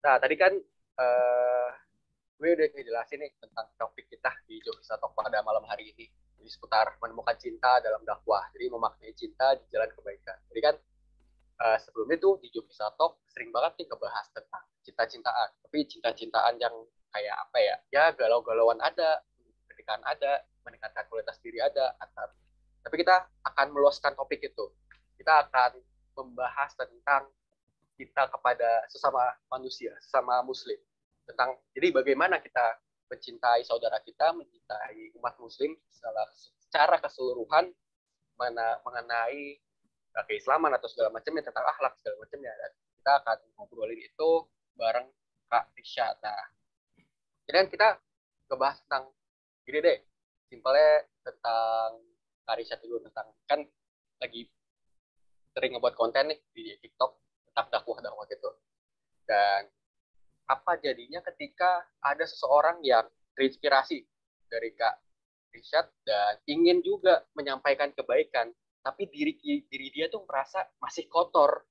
Nah, tadi kan gue udah ngejelasin nih tentang topik kita di Jogja Talk pada malam hari ini. Jadi seputar menemukan cinta dalam dakwah. Jadi memaknai cinta di jalan kebaikan. Jadi kan sebelumnya tuh di Jogja Talk sering banget nih ngebahas tentang cinta-cintaan. Tapi cinta-cintaan yang kayak apa ya? Ya galau-galauan ada, pernikahan ada, meningkatkan kualitas diri ada. Tapi kita akan meluaskan topik itu. Kita akan membahas tentang kita kepada sesama manusia, sesama muslim. Jadi bagaimana kita mencintai saudara kita, mencintai umat muslim secara keseluruhan, mengenai keislaman atau segala macamnya, tentang akhlak segala macamnya. Dan kita akan ngobrolin itu bareng Kak Risha. Nah, kemudian kita ngebahas tentang gini deh, simpelnya tentang Kak Risha dulu, tentang kan lagi sering ngebuat konten nih di TikTok tentang dakwah gitu. Dan apa jadinya ketika ada seseorang yang terinspirasi dari Kak Rishad dan ingin juga menyampaikan kebaikan, tapi diri dia tuh merasa masih kotor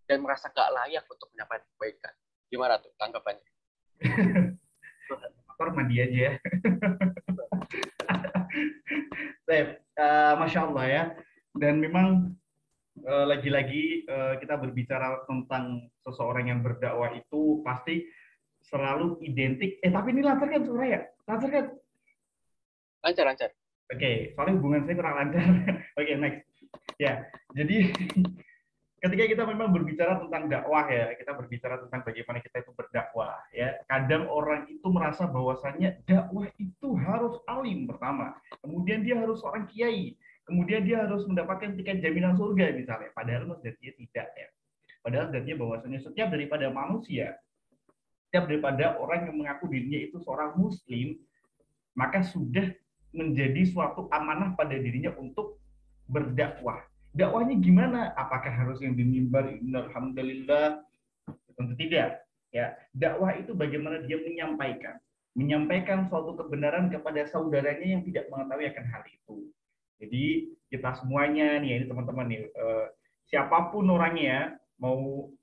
dan merasa gak layak untuk menyampaikan kebaikan. Gimana tuh tanggapannya? Kotor mandi aja. Masya Allah ya. Dan memang lagi-lagi kita berbicara tentang seseorang yang berdakwah itu pasti selalu identik. Tapi ini lancar kan suara ya? Lancar kan? Lancar. Oke, soalnya hubungan saya kurang lancar. Oke, next. Ya, jadi ketika kita memang berbicara tentang dakwah ya, kita berbicara tentang bagaimana kita itu berdakwah ya. Kadang orang itu merasa bahwasannya dakwah itu harus alim pertama, kemudian dia harus seorang kiai, kemudian dia harus mendapatkan tiket jaminan surga misalnya. Padahal sejatinya tidak ya. Padahal sejatinya bahwasanya setiap daripada manusia, setiap daripada orang yang mengaku dirinya itu seorang muslim, maka sudah menjadi suatu amanah pada dirinya untuk berdakwah. Dakwahnya gimana? Apakah harus yang di mimbar alhamdulillah? Tentu tidak. Ya, dakwah itu bagaimana dia menyampaikan suatu kebenaran kepada saudaranya yang tidak mengetahui akan hal itu. Jadi kita semuanya nih, ini teman-teman nih, siapapun orangnya, mau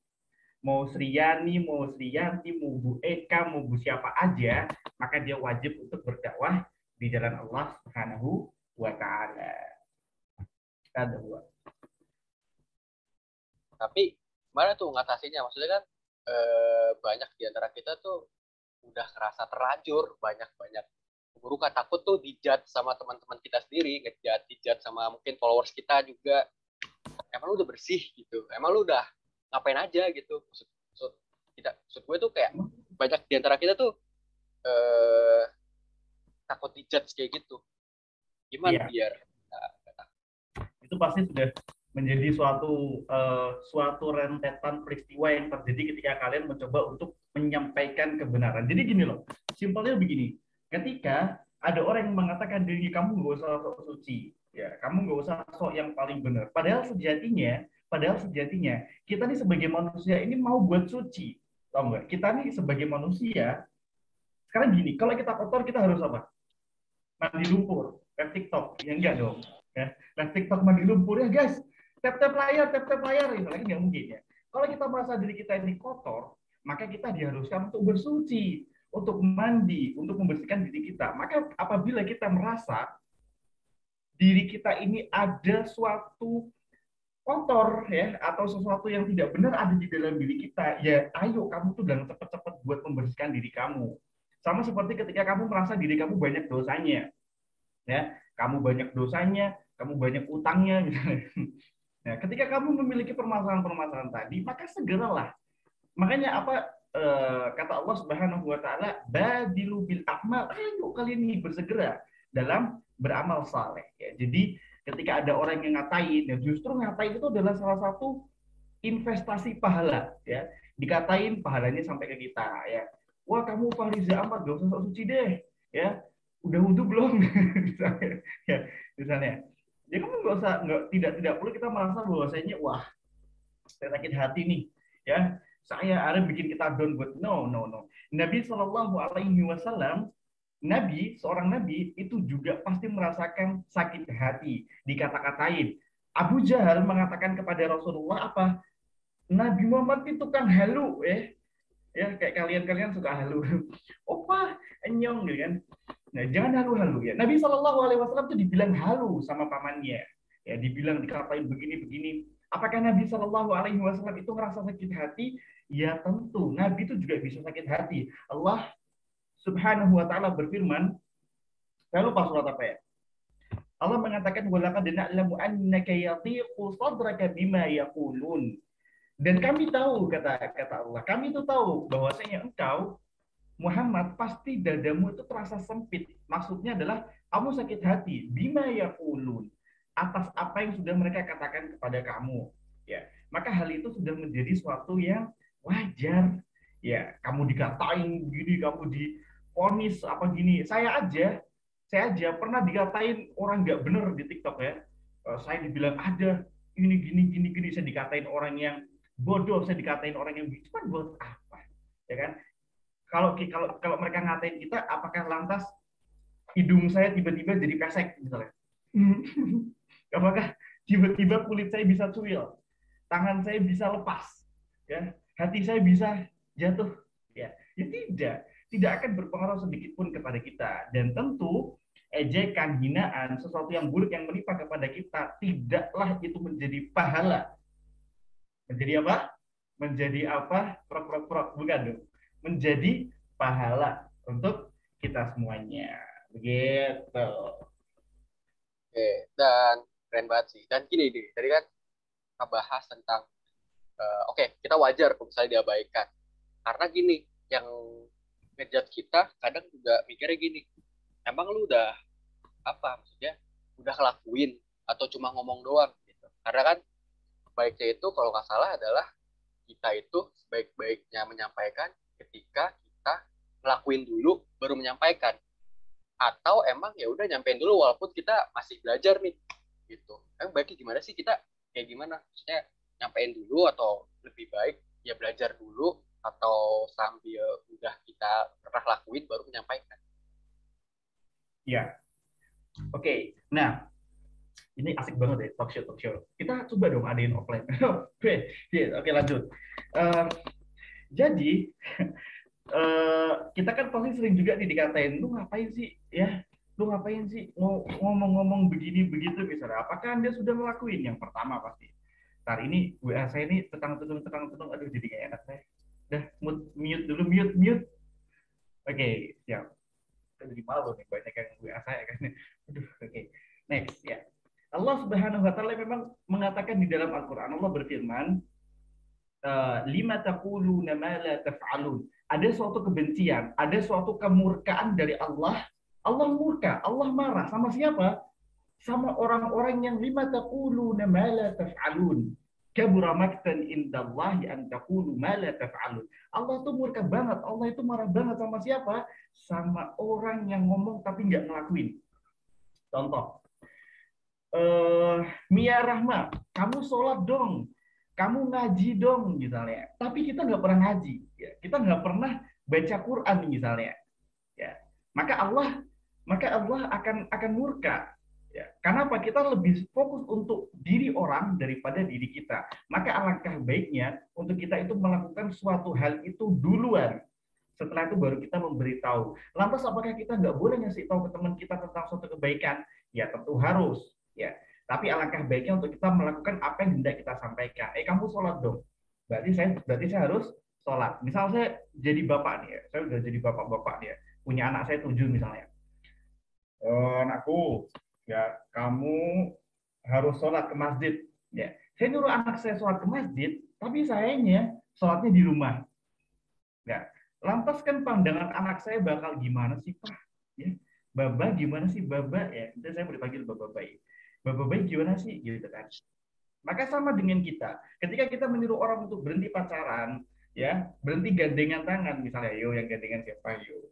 mau Sriani, mau Sriyanti, mau Bu Eka, mau Bu siapa aja, maka dia wajib untuk berdakwah di jalan Allah Subhanahu wa taala. Ada dua. Tapi mana tuh ngatasinnya? Maksudnya kan banyak di antara kita tuh udah ngerasa terlanjur, banyak keburukan, takut tuh dijat sama teman-teman kita sendiri, dijat sama mungkin followers kita juga. Emang lu udah bersih gitu, emang lu udah ngapain aja gitu. Maksud gue tuh kayak banyak di antara kita tuh takut dijat kayak gitu. Gimana Iya, biar itu pasti sudah menjadi suatu rentetan peristiwa yang terjadi ketika kalian mencoba untuk menyampaikan kebenaran. Jadi gini loh, simpelnya begini. Ketika ada orang yang mengatakan diri kamu nggak usah sok suci, ya kamu nggak usah sok yang paling benar. Padahal sejatinya kita nih sebagai manusia ini mau buat suci, tau nggak? Kita nih sebagai manusia sekarang gini, kalau kita kotor kita harus apa? Mandi lumpur, live TikTok, ya enggak dong. Ya, live TikTok mandi lumpur ya guys, tap tap layar, itu lagi nggak mungkin ya. Kalau kita merasa diri kita ini kotor, maka kita diharuskan untuk bersuci, untuk mandi, untuk membersihkan diri kita. Maka apabila kita merasa diri kita ini ada suatu kotor ya atau sesuatu yang tidak benar ada di dalam diri kita, ya ayo kamu tuh dan cepat-cepat buat membersihkan diri kamu. Sama seperti ketika kamu merasa diri kamu banyak dosanya, ya kamu banyak dosanya, kamu banyak utangnya misalnya. Nah, ketika kamu memiliki permasalahan-permasalahan tadi, maka segeralah. Makanya apa kata Allah Subhanahu wa taala, badilu bil amal. Ayo kalian ini bersegera dalam beramal saleh ya. Jadi ketika ada orang yang ngatain, ya justru ngatain itu adalah salah satu investasi pahala ya. Dikatain pahalanya sampai ke kita ya. Wah, kamu Fahriza Ahmad gak usah sok suci deh ya. Udah wudhu belum? Misalnya, ya, misalnya. Jadi kamu nggak usah tidak perlu kita merasa bahwasanya wah saya sakit hati nih ya saya ada bikin kita down buat no. Nabi Shallallahu Alaihi Wasallam seorang nabi itu juga pasti merasakan sakit hati dikata-katain. Abu Jahal mengatakan kepada Rasulullah apa? Nabi Muhammad itu kan halu, ya kayak kalian suka halu. Opa, enyong gitu kan. Nah, jangan halu-halu ya. Nabi Shallallahu Alaihi Wasallam itu dibilang halu sama pamannya, ya dibilang dikatain begini-begini. Apakah Nabi Shallallahu Alaihi Wasallam itu ngerasa sakit hati? Ya tentu. Nabi itu juga bisa sakit hati. Allah Subhanahu Wa Taala berfirman, saya lupa surat apa ya. Allah mengatakan walaqad na'lamu annaka yadhiqu sadraka bima yaqulun. Dan kami tahu kata Allah, kami itu tahu bahwasanya engkau Muhammad pasti dadamu itu terasa sempit. Maksudnya adalah kamu sakit hati bima yaqulun atas apa yang sudah mereka katakan kepada kamu. Ya, maka hal itu sudah menjadi suatu yang wajar. Ya, kamu dikatain gini, kamu diponis apa gini. Saya aja pernah dikatain orang nggak bener di TikTok ya. Saya dibilang ada ini gini, saya dikatain orang yang bodoh, saya dikatain orang yang cuman buat apa, ya kan? Kalau mereka ngatain kita, apakah lantas hidung saya tiba-tiba jadi pesek misalnya? Apakah tiba-tiba kulit saya bisa cuil, tangan saya bisa lepas, ya, hati saya bisa jatuh, ya tidak akan berpengaruh sedikit pun kepada kita. Dan tentu ejekan, hinaan, sesuatu yang buruk yang menimpa kepada kita tidaklah itu menjadi pahala. Menjadi apa? Menjadi apa? Prok, bukan dong. Menjadi pahala untuk kita semuanya. Begitu. Oke, dan keren banget sih. Dan gini nih, tadi kan kita bahas tentang oke, kita wajar kalau misalnya diabaikan. Karena gini, yang ngejat kita kadang juga mikirnya gini, emang lu udah apa maksudnya? Udah ngelakuin atau cuma ngomong doang gitu. Karena kan baiknya itu kalau nggak salah adalah kita itu sebaik-baiknya menyampaikan ketika kita ngelakuin dulu baru menyampaikan, atau emang ya udah nyampein dulu walaupun kita masih belajar nih gitu. Emang baiknya gimana sih, kita kayak gimana maksudnya, nyampein dulu atau lebih baik ya belajar dulu, atau sambil udah kita pernah lakuin baru menyampaikan. Ya, oke. Nah, ini asik banget ya talk show. Kita coba dong adain offline. Oke, lanjut. Uh, jadi kita kan pasti sering juga nih dikatain, lu ngapain sih ya, lu ngapain sih ngomong-ngomong begini begitu misalnya. Apakah Anda sudah ngelakuin? Yang pertama pasti. Ntar ini WA saya ini tetang-tetang, aduh jadi gak enak saya. Udah, mute dulu, mute. Oke, siap. Saya jadi malu nih, banyak yang WA saya kan. Aduh, oke. Next, ya. Allah Subhanahu wa taala memang mengatakan di dalam Al-Qur'an, Allah berfirman, lima taquluna ma la taf'alun. Ada suatu kebencian, ada suatu kemurkaan dari Allah. Allah murka, Allah marah sama siapa? Sama orang-orang yang lima taquluna ma la taf'alun. Kabura maktan indallahi an taqulu ma la taf'alun. Allah tuh murka banget, Allah itu marah banget sama siapa? Sama orang yang ngomong tapi nggak ngelakuin. Contoh, Mia Rahma, kamu sholat dong, kamu ngaji dong misalnya. Tapi kita nggak pernah ngaji, ya. Kita nggak pernah baca Quran misalnya, ya. Maka Allah akan murka. Ya. Karena apa? Kita lebih fokus untuk diri orang daripada diri kita. Maka alangkah baiknya untuk kita itu melakukan suatu hal itu duluan. Setelah itu baru kita memberitahu. Lantas apakah kita nggak boleh ngasih tahu ke teman kita tentang suatu kebaikan? Ya tentu harus. Ya. Tapi alangkah baiknya untuk kita melakukan apa yang hendak kita sampaikan. Kamu sholat dong. Berarti saya harus sholat. Misal saya jadi bapak nih ya. Saya udah jadi bapak-bapak nih ya. Punya anak saya 7 misalnya. Oh, anakku, ya kamu harus sholat ke masjid. Ya, saya nyuruh anak saya sholat ke masjid, tapi sayangnya sholatnya di rumah. Ya, lantas kan pandangan anak saya bakal gimana sih Pak? Ya, Baba gimana sih Baba? Ya, itu saya mau dipanggil Baba baik. Baba baik gimana sih? Gitu kan. Maka sama dengan kita. Ketika kita menyuruh orang untuk berhenti pacaran, ya, berhenti gandengan tangan misalnya, yo yang gandengan siapa yo.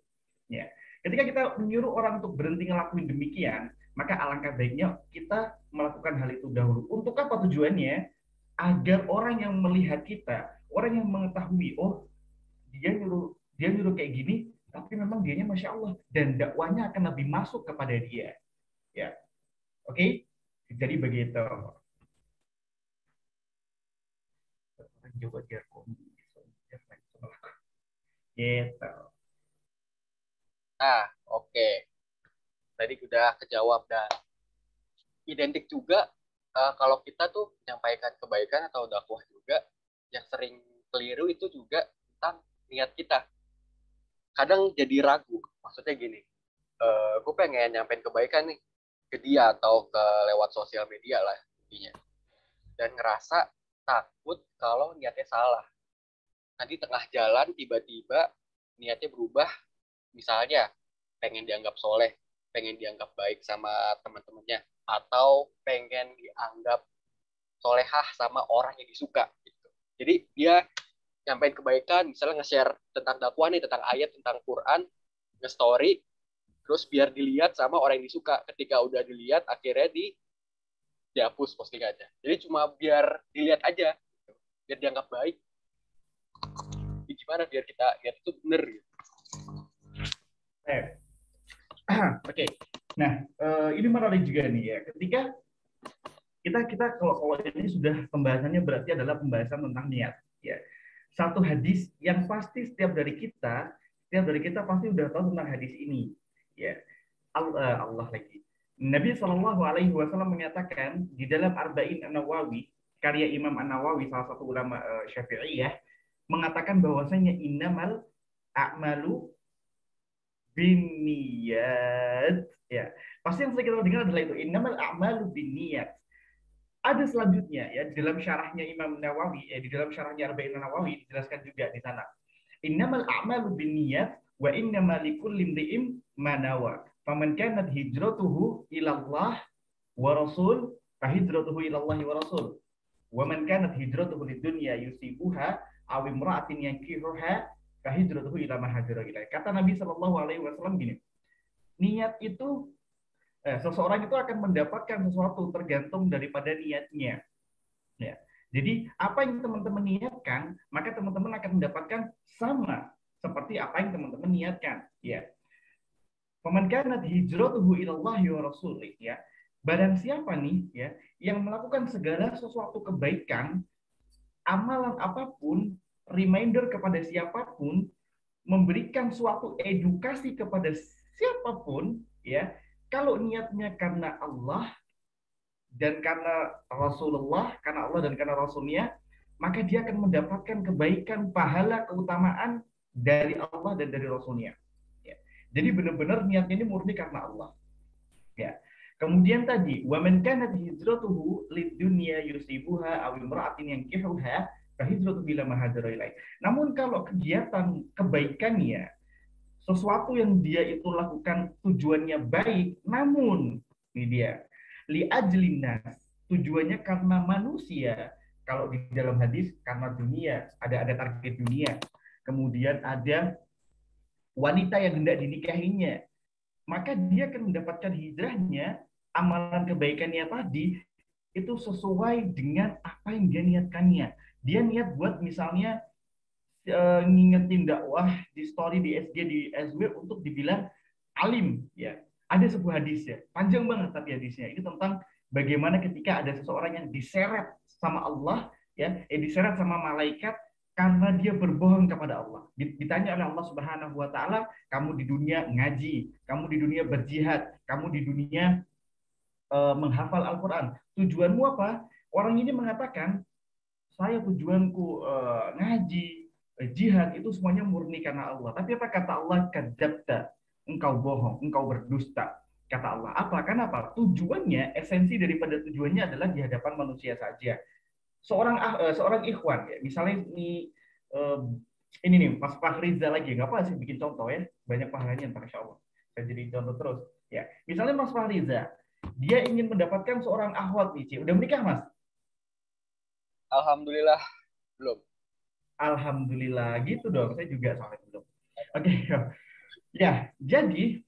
Ya. Ketika kita menyuruh orang untuk berhenti ngelakuin demikian, maka alangkah baiknya kita melakukan hal itu dahulu. Untuk apa tujuannya? Agar orang yang melihat kita, orang yang mengetahui, oh dia nyuruh kayak gini, tapi memang dianya masya Allah dan dakwanya akan lebih masuk kepada dia. Ya, oke. Jadi begitu. coba biar kombi gitu. Nah, oke. Tadi udah kejawab dan identik juga kalau kita tuh menyampaikan kebaikan atau dakwah juga yang sering keliru itu juga tentang niat kita. Kadang jadi ragu. Maksudnya gini, gue pengen nyampein kebaikan nih ke dia atau ke lewat sosial media lah intinya. Dan ngerasa takut kalau niatnya salah. Nanti tengah jalan tiba-tiba niatnya berubah, misalnya pengen dianggap soleh, pengen dianggap baik sama teman-temannya, atau pengen dianggap solehah sama orang yang disuka gitu. Jadi dia nyampein kebaikan, misalnya nge-share tentang dakwah nih, tentang ayat, tentang Quran, nge-story, terus biar dilihat sama orang yang disuka. Ketika udah dilihat, akhirnya dihapus postingannya. Jadi cuma biar dilihat aja, gitu. Biar dianggap baik. Jadi gimana biar kita lihat itu bener gitu. Oke. Nah, ini menarik juga nih ya. Ketika kita kalau ini sudah pembahasannya berarti adalah pembahasan tentang niat. Ya, satu hadis yang pasti setiap dari kita pasti udah tahu tentang hadis ini. Ya, Allah lagi. Nabi Shallallahu Alaihi Wasallam menyatakan di dalam Arba'in An-Nawawi, karya Imam An-Nawawi, salah satu ulama Syafi'iyah, mengatakan bahwasanya innamal a'malu binniyat. Ya, pasti yang sering kita dengar adalah itu innamal a'malu binniyat. Ada selanjutnya ya di dalam syarahnya Imam Nawawi, di dalam syarahnya Arba'in Nawawi dijelaskan juga di sana. Innamal a'malu binniyat wa innamal likulli imri'in ma nawa. Faman kanat hijratuhu ila Allah wa rasul fa hijratuhu ila Allah wa rasul. Wa man kanat hijratuhu lidunya yusibuha aw imra'atin yankihuha fa hijratuhu ila ma hajara ilaih. Kata Nabi sallallahu alaihi wasallam gini, niat itu seseorang itu akan mendapatkan sesuatu tergantung daripada niatnya. Ya. Jadi apa yang teman-teman niatkan, maka teman-teman akan mendapatkan sama seperti apa yang teman-teman niatkan. Ya. Faman kanat hijratuhu ilallahi wa rasulih, ya. Barang siapa nih ya yang melakukan segala sesuatu kebaikan, amalan apapun, reminder kepada siapapun, memberikan suatu edukasi kepada siapapun, ya, kalau niatnya karena Allah dan karena Rasulullah, karena Allah dan karena Rasulnya, maka dia akan mendapatkan kebaikan, pahala, keutamaan dari Allah dan dari Rasulnya. Ya. Jadi benar-benar niatnya ini murni karena Allah. Ya. Kemudian tadi, wa man kanat hijratuhu lidunya yusibuha aw imra'atin yankihuha fa hijratuhu ila ma hajara ilaih. Namun kalau kegiatan kebaikannya sesuatu yang dia itu lakukan tujuannya baik, namun ini dia li ajlinas, tujuannya karena manusia. Kalau di dalam hadis karena dunia, ada target dunia. Kemudian ada wanita yang hendak dinikahinya, maka dia akan mendapatkan hijrahnya, amalan kebaikannya tadi itu sesuai dengan apa yang dia niatkannya. Dia niat buat misalnya ngingetin dakwah di story di SG di SW untuk dibilang alim, ya. Ada sebuah hadis ya, panjang banget tapi hadisnya ini tentang bagaimana ketika ada seseorang yang diseret sama Allah, ya, diseret sama malaikat karena dia berbohong kepada Allah. Ditanya oleh Allah Subhanahu wa taala, kamu di dunia ngaji, kamu di dunia berjihad, kamu di dunia menghafal Al-Qur'an. Tujuanmu apa? Orang ini mengatakan, saya tujuanku ngaji, jihad itu semuanya murni karena Allah. Tapi apa kata Allah? Kadzabta, engkau bohong, engkau berdusta. Kata Allah. Apa? Kenapa? Tujuannya, esensi daripada tujuannya adalah di hadapan manusia saja. Seorang ikhwan, ya, misalnya ini nih, Mas Fahriza lagi, nggak apa sih bikin contoh ya, banyak pahalanya, Masya Allah. Saya jadi contoh terus. Ya, misalnya Mas Fahriza, dia ingin mendapatkan seorang akhwat nih, udah menikah Mas? Alhamdulillah belum. Alhamdulillah gitu dong, saya juga soalnya belum. Oke, ya, jadi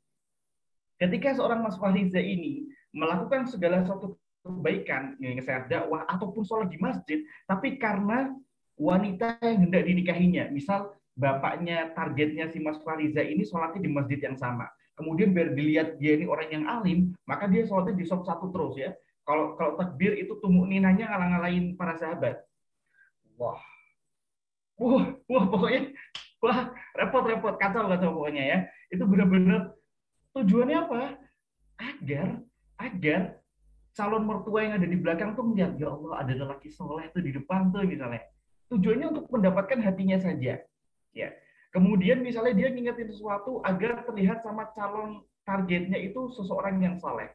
ketika seorang Mas Fahriza ini melakukan segala sesuatu kebaikan, ngeset dakwah ataupun sholat di masjid, tapi karena wanita yang hendak dinikahinya, misal bapaknya targetnya si Mas Fahriza ini sholatnya di masjid yang sama, kemudian biar dilihat dia ini orang yang alim, maka dia sholatnya di shop satu terus ya. Kalau takbir itu tumuk ninanya ngalah-ngalahin para sahabat. Wah, Wah, pokoknya wah repot kacau pokoknya ya. Itu benar-benar tujuannya apa? Agar agar calon mertua yang ada di belakang tuh melihat, ya Allah ada lelaki soleh tuh di depan tuh misalnya. Tujuannya untuk mendapatkan hatinya saja. Ya. Kemudian misalnya dia ngingetin sesuatu agar terlihat sama calon targetnya itu seseorang yang soleh.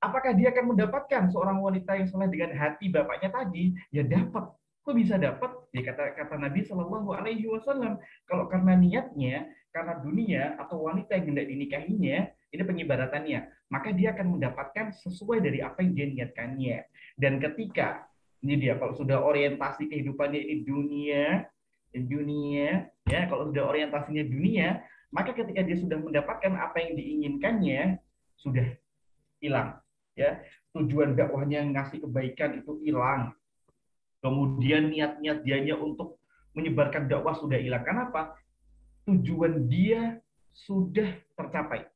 Apakah dia akan mendapatkan seorang wanita yang soleh dengan hati bapaknya tadi? Ya dapat. Kok bisa dapat? Ya kata Nabi Shallallahu Alaihi Wasallam, kalau karena niatnya, karena dunia atau wanita yang hendak dinikahinya, ini pengibaratannya, maka dia akan mendapatkan sesuai dari apa yang dia niatkannya. Dan ketika ini dia, kalau sudah orientasi kehidupannya ini dunia, ya kalau sudah orientasinya dunia, maka ketika dia sudah mendapatkan apa yang diinginkannya, sudah hilang, ya tujuan dakwahnya ngasih kebaikan itu hilang, kemudian niat-niat dianya untuk menyebarkan dakwah sudah hilang. Kenapa? Tujuan dia sudah tercapai.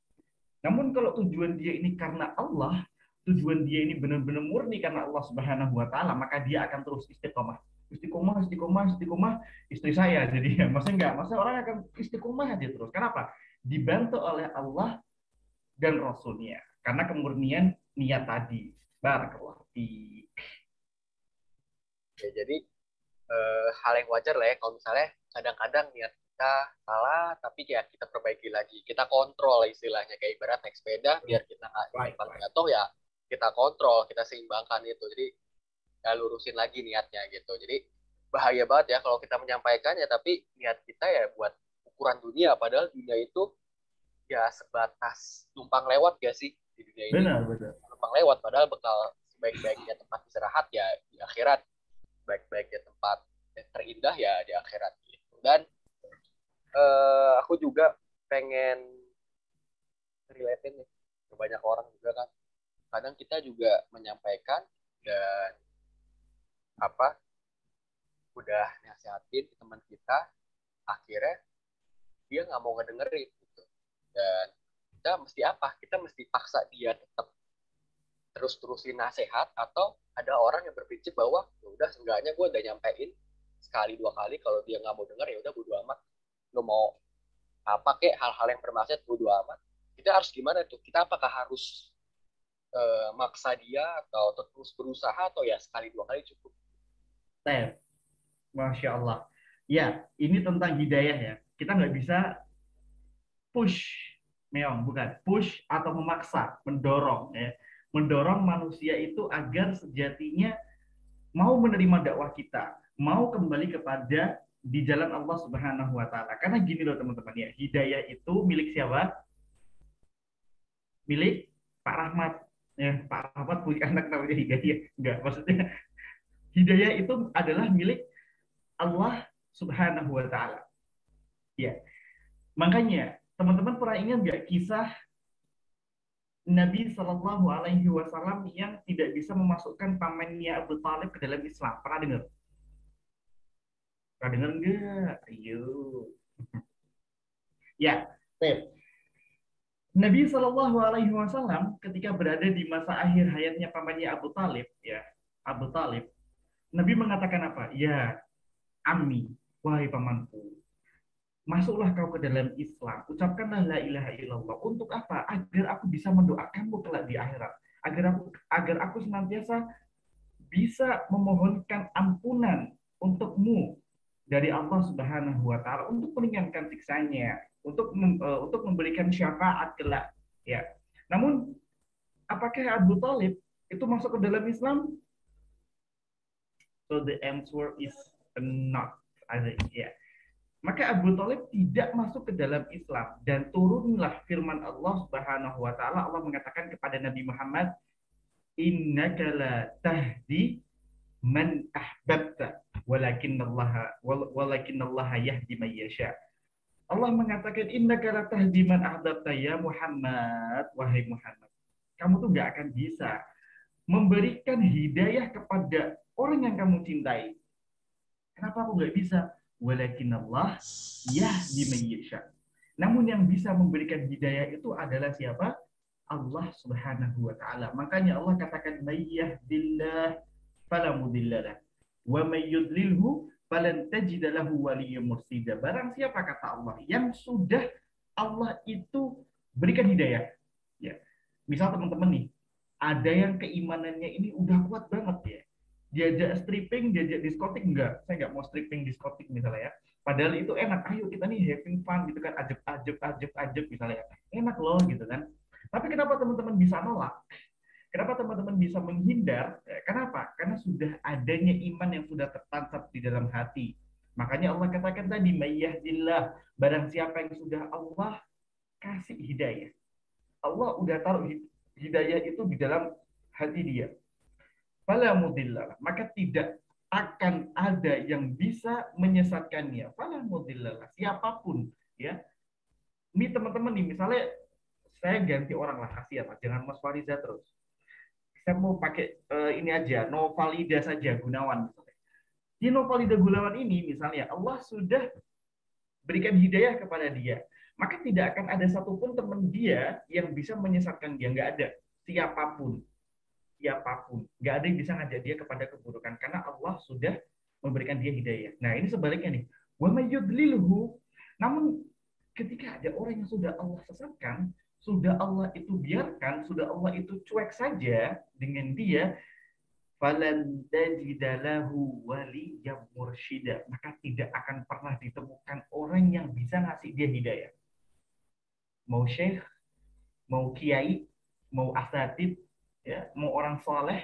Namun kalau tujuan dia ini karena Allah, tujuan dia ini benar-benar murni karena Allah Subhanahu wa taala, maka dia akan terus istiqomah. Istiqomah istri saya. Jadi ya, maksudnya enggak, maksudnya orang akan istiqomah aja terus. Kenapa? Dibantu oleh Allah dan Rasulnya. Karena kemurnian niat tadi. Barakallahu fiik. Ya, jadi hal yang wajar lah ya kalau misalnya kadang-kadang niat kita salah tapi ya kita perbaiki lagi, kita kontrol istilahnya, kayak ibarat naik sepeda biar kita nggak cepat jatuh ya kita kontrol, kita seimbangkan itu, jadi ya lurusin lagi niatnya gitu. Jadi bahaya banget ya kalau kita menyampaikannya tapi niat kita ya buat ukuran dunia, padahal dunia itu ya sebatas numpang lewat gak sih di dunia ini. Benar. Numpang lewat, padahal bekal sebaik-baiknya tempat istirahat ya di akhirat, baik-baiknya tempat terindah ya di akhirat gitu. Dan aku juga pengen relate nih ke banyak orang juga kan, kadang kita juga menyampaikan dan apa udah nasihatin ke teman kita, akhirnya dia nggak mau ngedengerin gitu. Dan kita mesti apa, kita mesti paksa dia tetap terus-terusin nasihat, atau ada orang yang berprinsip bahwa ya udah seenggaknya gue udah nyampein sekali dua kali, kalau dia nggak mau denger ya udah bodo amat, lo mau apa kek hal-hal yang bermaksud bodo amat. Kita harus gimana tuh, kita apakah harus maksa dia atau terus berusaha, atau ya sekali dua kali cukup. Masya Allah. Ya, ini tentang hidayah ya. Kita nggak bisa push, memang bukan push atau memaksa, mendorong ya. Mendorong manusia itu agar sejatinya mau menerima dakwah kita, mau kembali kepada di jalan Allah Subhanahu wa taala. Karena gini loh teman-teman ya, hidayah itu milik siapa? Milik Pak Rahmat. Ya, Pak Rahmat punya anak namanya Hidayah. Enggak, maksudnya hidayah itu adalah milik Allah Subhanahu wa taala. Ya. Makanya, teman-teman pernah ingat nggak kisah Nabi Shallallahu Alaihi Wasallam yang tidak bisa memasukkan pamannya Abu Talib ke dalam Islam? Pernah dengar? Pernah dengar nggak? Ayo. Ya, Nabi Shallallahu Alaihi Wasallam ketika berada di masa akhir hayatnya pamannya Abu Talib, ya Abu Talib, Nabi mengatakan apa? Ya, Ammi, wahai pamanku, masuklah kau ke dalam Islam, ucapkanlah la ilaha illallah. Untuk apa? Agar aku bisa mendoakanmu kelak di akhirat. Agar aku senantiasa bisa memohonkan ampunan untukmu dari Allah Subhanahu wa taala, untuk meringankan siksanya, untuk memberikan syafaat kelak, ya. Namun apakah Abu Talib itu masuk ke dalam Islam? So the answer is not. Ya. Maka Abu Talib tidak masuk ke dalam Islam, dan turunlah firman Allah Subhanahu wa taala. Allah mengatakan kepada Nabi Muhammad, innaka la tahdi man ahbabta walakinallaha yahdi man yasha. Allah mengatakan innaka la tahdi man ahbabta ya Muhammad, wahai Muhammad. Kamu tuh nggak akan bisa memberikan hidayah kepada orang yang kamu cintai. Kenapa aku nggak bisa? Walakinallah yahdi man yasha. Namun yang bisa memberikan hidayah itu adalah siapa? Allah Subhanahu wa taala. Makanya Allah katakan may yahdillah fala mudhillalah wa may yudlilhu falan tajida lahu waliyyan mursida. Barang siapa kata Allah yang sudah Allah itu berikan hidayah. Ya. Misal teman-teman nih, ada yang keimanannya ini udah kuat banget ya. Diajak stripping, diajak diskotik enggak. Saya enggak mau stripping diskotik misalnya ya. Padahal itu enak. Ayo kita nih having fun gitu kan, ajeb misalnya. Enak loh gitu kan. Tapi kenapa teman-teman bisa nolak? Kenapa teman-teman bisa menghindar? Kenapa? Karena sudah adanya iman yang sudah tertancap di dalam hati. Makanya Allah katakan tadi, "Mayyahdillah", barang siapa yang sudah Allah kasih hidayah. Allah udah taruh hidayah itu di dalam hati dia. Fala mudhillalah, maka tidak akan ada yang bisa menyesatkannya. Fala mudhillalah, siapapun ya. Ini teman-teman nih, misalnya saya ganti orang lah, kasihan lah, jangan Mas Fariza terus. Saya mau pakai ini aja, Novalida saja Gunawan misalnya. Di Novalida Gunawan ini misalnya Allah sudah berikan hidayah kepada dia, maka tidak akan ada satupun teman dia yang bisa menyesatkan dia, nggak ada. Siapapun, nggak ada yang bisa ngajak dia kepada keburukan karena Allah sudah memberikan dia hidayah. Nah ini sebaliknya nih, wa mayyudlilhu. Namun ketika ada orang yang sudah Allah sesatkan, sudah Allah itu biarkan, sudah Allah itu cuek saja dengan dia, falan tajidalahu waliyyan mursyida, maka tidak akan pernah ditemukan orang yang bisa ngasih dia hidayah. Mau syekh, mau kiai, mau asatid, ya, mau orang soleh,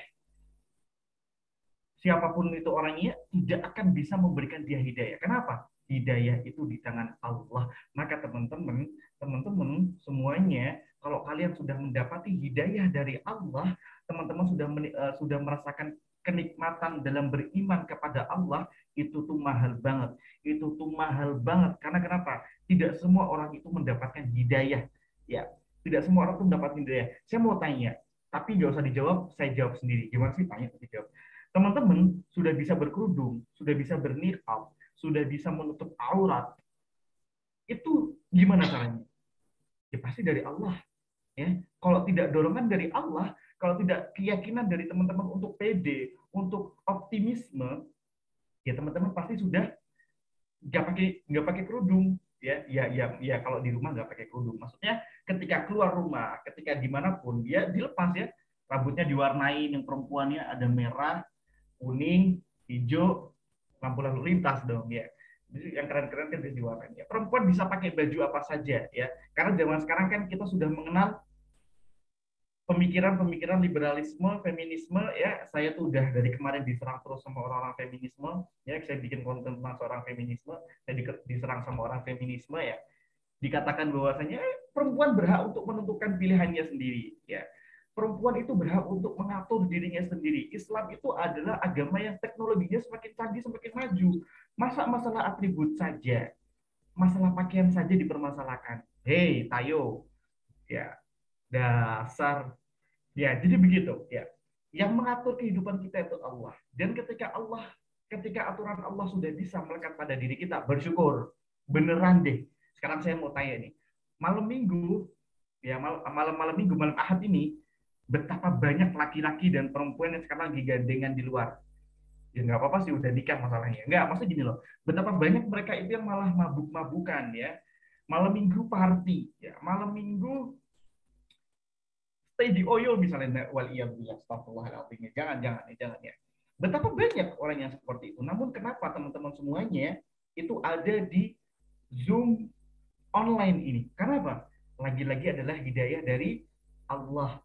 siapapun itu orangnya tidak akan bisa memberikan dia hidayah. Kenapa? Hidayah itu di tangan Allah. Maka teman-teman semuanya, kalau kalian sudah mendapati hidayah dari Allah, teman-teman sudah merasakan kenikmatan dalam beriman kepada Allah, itu tuh mahal banget. Itu tuh mahal banget. Karena kenapa? Tidak semua orang itu mendapatkan hidayah. Ya, tidak semua orang itu mendapatkan hidayah. Saya mau tanya, tapi nggak usah dijawab, saya jawab sendiri. Gimana sih tanya tapi jawab? Teman-teman sudah bisa berkerudung, sudah bisa berniqab, sudah bisa menutup aurat, itu gimana caranya? Ya pasti dari Allah. Ya, kalau tidak dorongan dari Allah, kalau tidak keyakinan dari teman-teman untuk pede, untuk optimisme, ya teman-teman pasti sudah nggak pakai kerudung. Ya kalau di rumah nggak pakai kerudung. Maksudnya ketika keluar rumah, ketika dimanapun dia dilepas ya, rambutnya diwarnai, yang perempuannya ada merah, kuning, hijau, lampu lalu lintas dong ya. Jadi yang keren-keren kan di warnanya. Perempuan bisa pakai baju apa saja ya. Karena zaman sekarang kan kita sudah mengenal pemikiran-pemikiran liberalisme, feminisme ya. Saya tuh udah dari kemarin diserang terus sama orang-orang feminisme ya. Saya bikin konten tentang seorang feminisme, saya diserang sama orang feminisme ya. Dikatakan bahwasanya perempuan berhak untuk menentukan pilihannya sendiri ya. Perempuan itu berhak untuk mengatur dirinya sendiri. Islam itu adalah agama yang teknologinya semakin canggih, semakin maju. Masa masalah atribut saja, masalah pakaian saja dipermasalahkan. Hei, tayo. Ya, dasar. Ya, jadi begitu. Ya, yang mengatur kehidupan kita itu Allah. Dan ketika aturan Allah sudah bisa melekat pada diri kita, bersyukur. Beneran deh. Sekarang saya mau tanya nih. Malam minggu, ya malam minggu, malam Ahad ini, betapa banyak laki-laki dan perempuan yang sekarang lagi gandengan di luar. Ya nggak apa-apa sih udah nikah masalahnya. Nggak, maksudnya gini loh. Betapa banyak mereka itu yang malah mabuk-mabukan ya. Malam minggu party, ya. Malam minggu stay di Oyo misalnya, waliyahulillah, astagfirullahaladzim. Jangan ya. Betapa banyak orang yang seperti itu. Namun kenapa teman-teman semuanya itu ada di Zoom online ini? Karena apa? Lagi-lagi adalah hidayah dari Allah.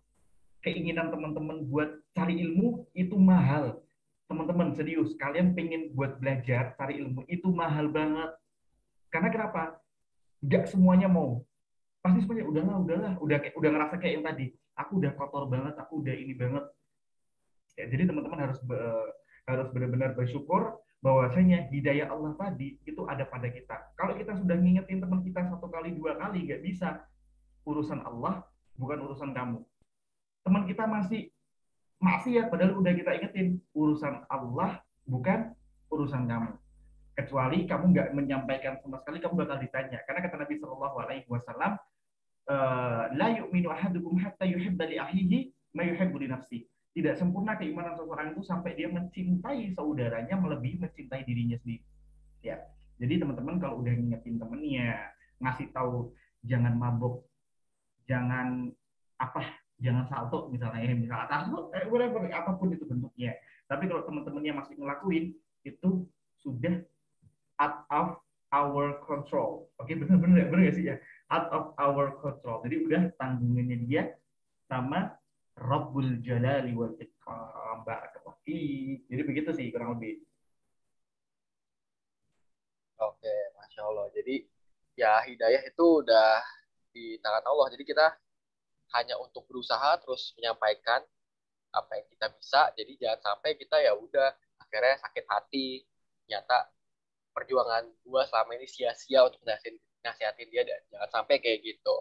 Keinginan teman-teman buat cari ilmu itu mahal. Teman-teman serius, kalian pengen buat belajar, cari ilmu itu mahal banget. Karena kenapa? Gak semuanya mau. Pasti semuanya udahlah, udah ngerasa kayak yang tadi. Aku udah kotor banget, aku udah ini banget. Ya, jadi teman-teman harus benar-benar bersyukur bahwasanya hidayah Allah tadi itu ada pada kita. Kalau kita sudah ngingetin teman kita 1 kali 2 kali, gak bisa. Urusan Allah bukan urusan kamu. Teman kita masih maksiat padahal udah kita ingetin, urusan Allah bukan urusan kamu. Kecuali kamu nggak menyampaikan sama sekali, kamu bakal ditanya. Karena kata Nabi Shallallahu Alaihi Wasallam, la yu'minu ahadukum hatta yuhibba li akhihi ma yuhibbu li nafsi. Tidak sempurna keimanan seseorang itu sampai dia mencintai saudaranya melebihi mencintai dirinya sendiri. Ya, jadi teman-teman kalau udah ngingetin temennya, ngasih tahu jangan mabuk, jangan apa, jangan salto misalnya, misalnya salto, whatever, apapun itu bentuknya. Tapi kalau teman-temannya masih ngelakuin, itu sudah out of our control. Oke, benar-benar benar gak sih ya? Out of our control. Jadi udah tanggungannya dia sama Rabbul Jalali wal Ikram. Barakallah. Jadi begitu sih kurang lebih. Oke, Masya Allah. Jadi ya hidayah itu udah di tangan Allah. Jadi kita hanya untuk berusaha terus menyampaikan apa yang kita bisa. Jadi jangan sampai kita ya udah akhirnya sakit hati. Nyata perjuangan gua selama ini sia-sia untuk nasihatin dia, dan jangan sampai kayak gitu.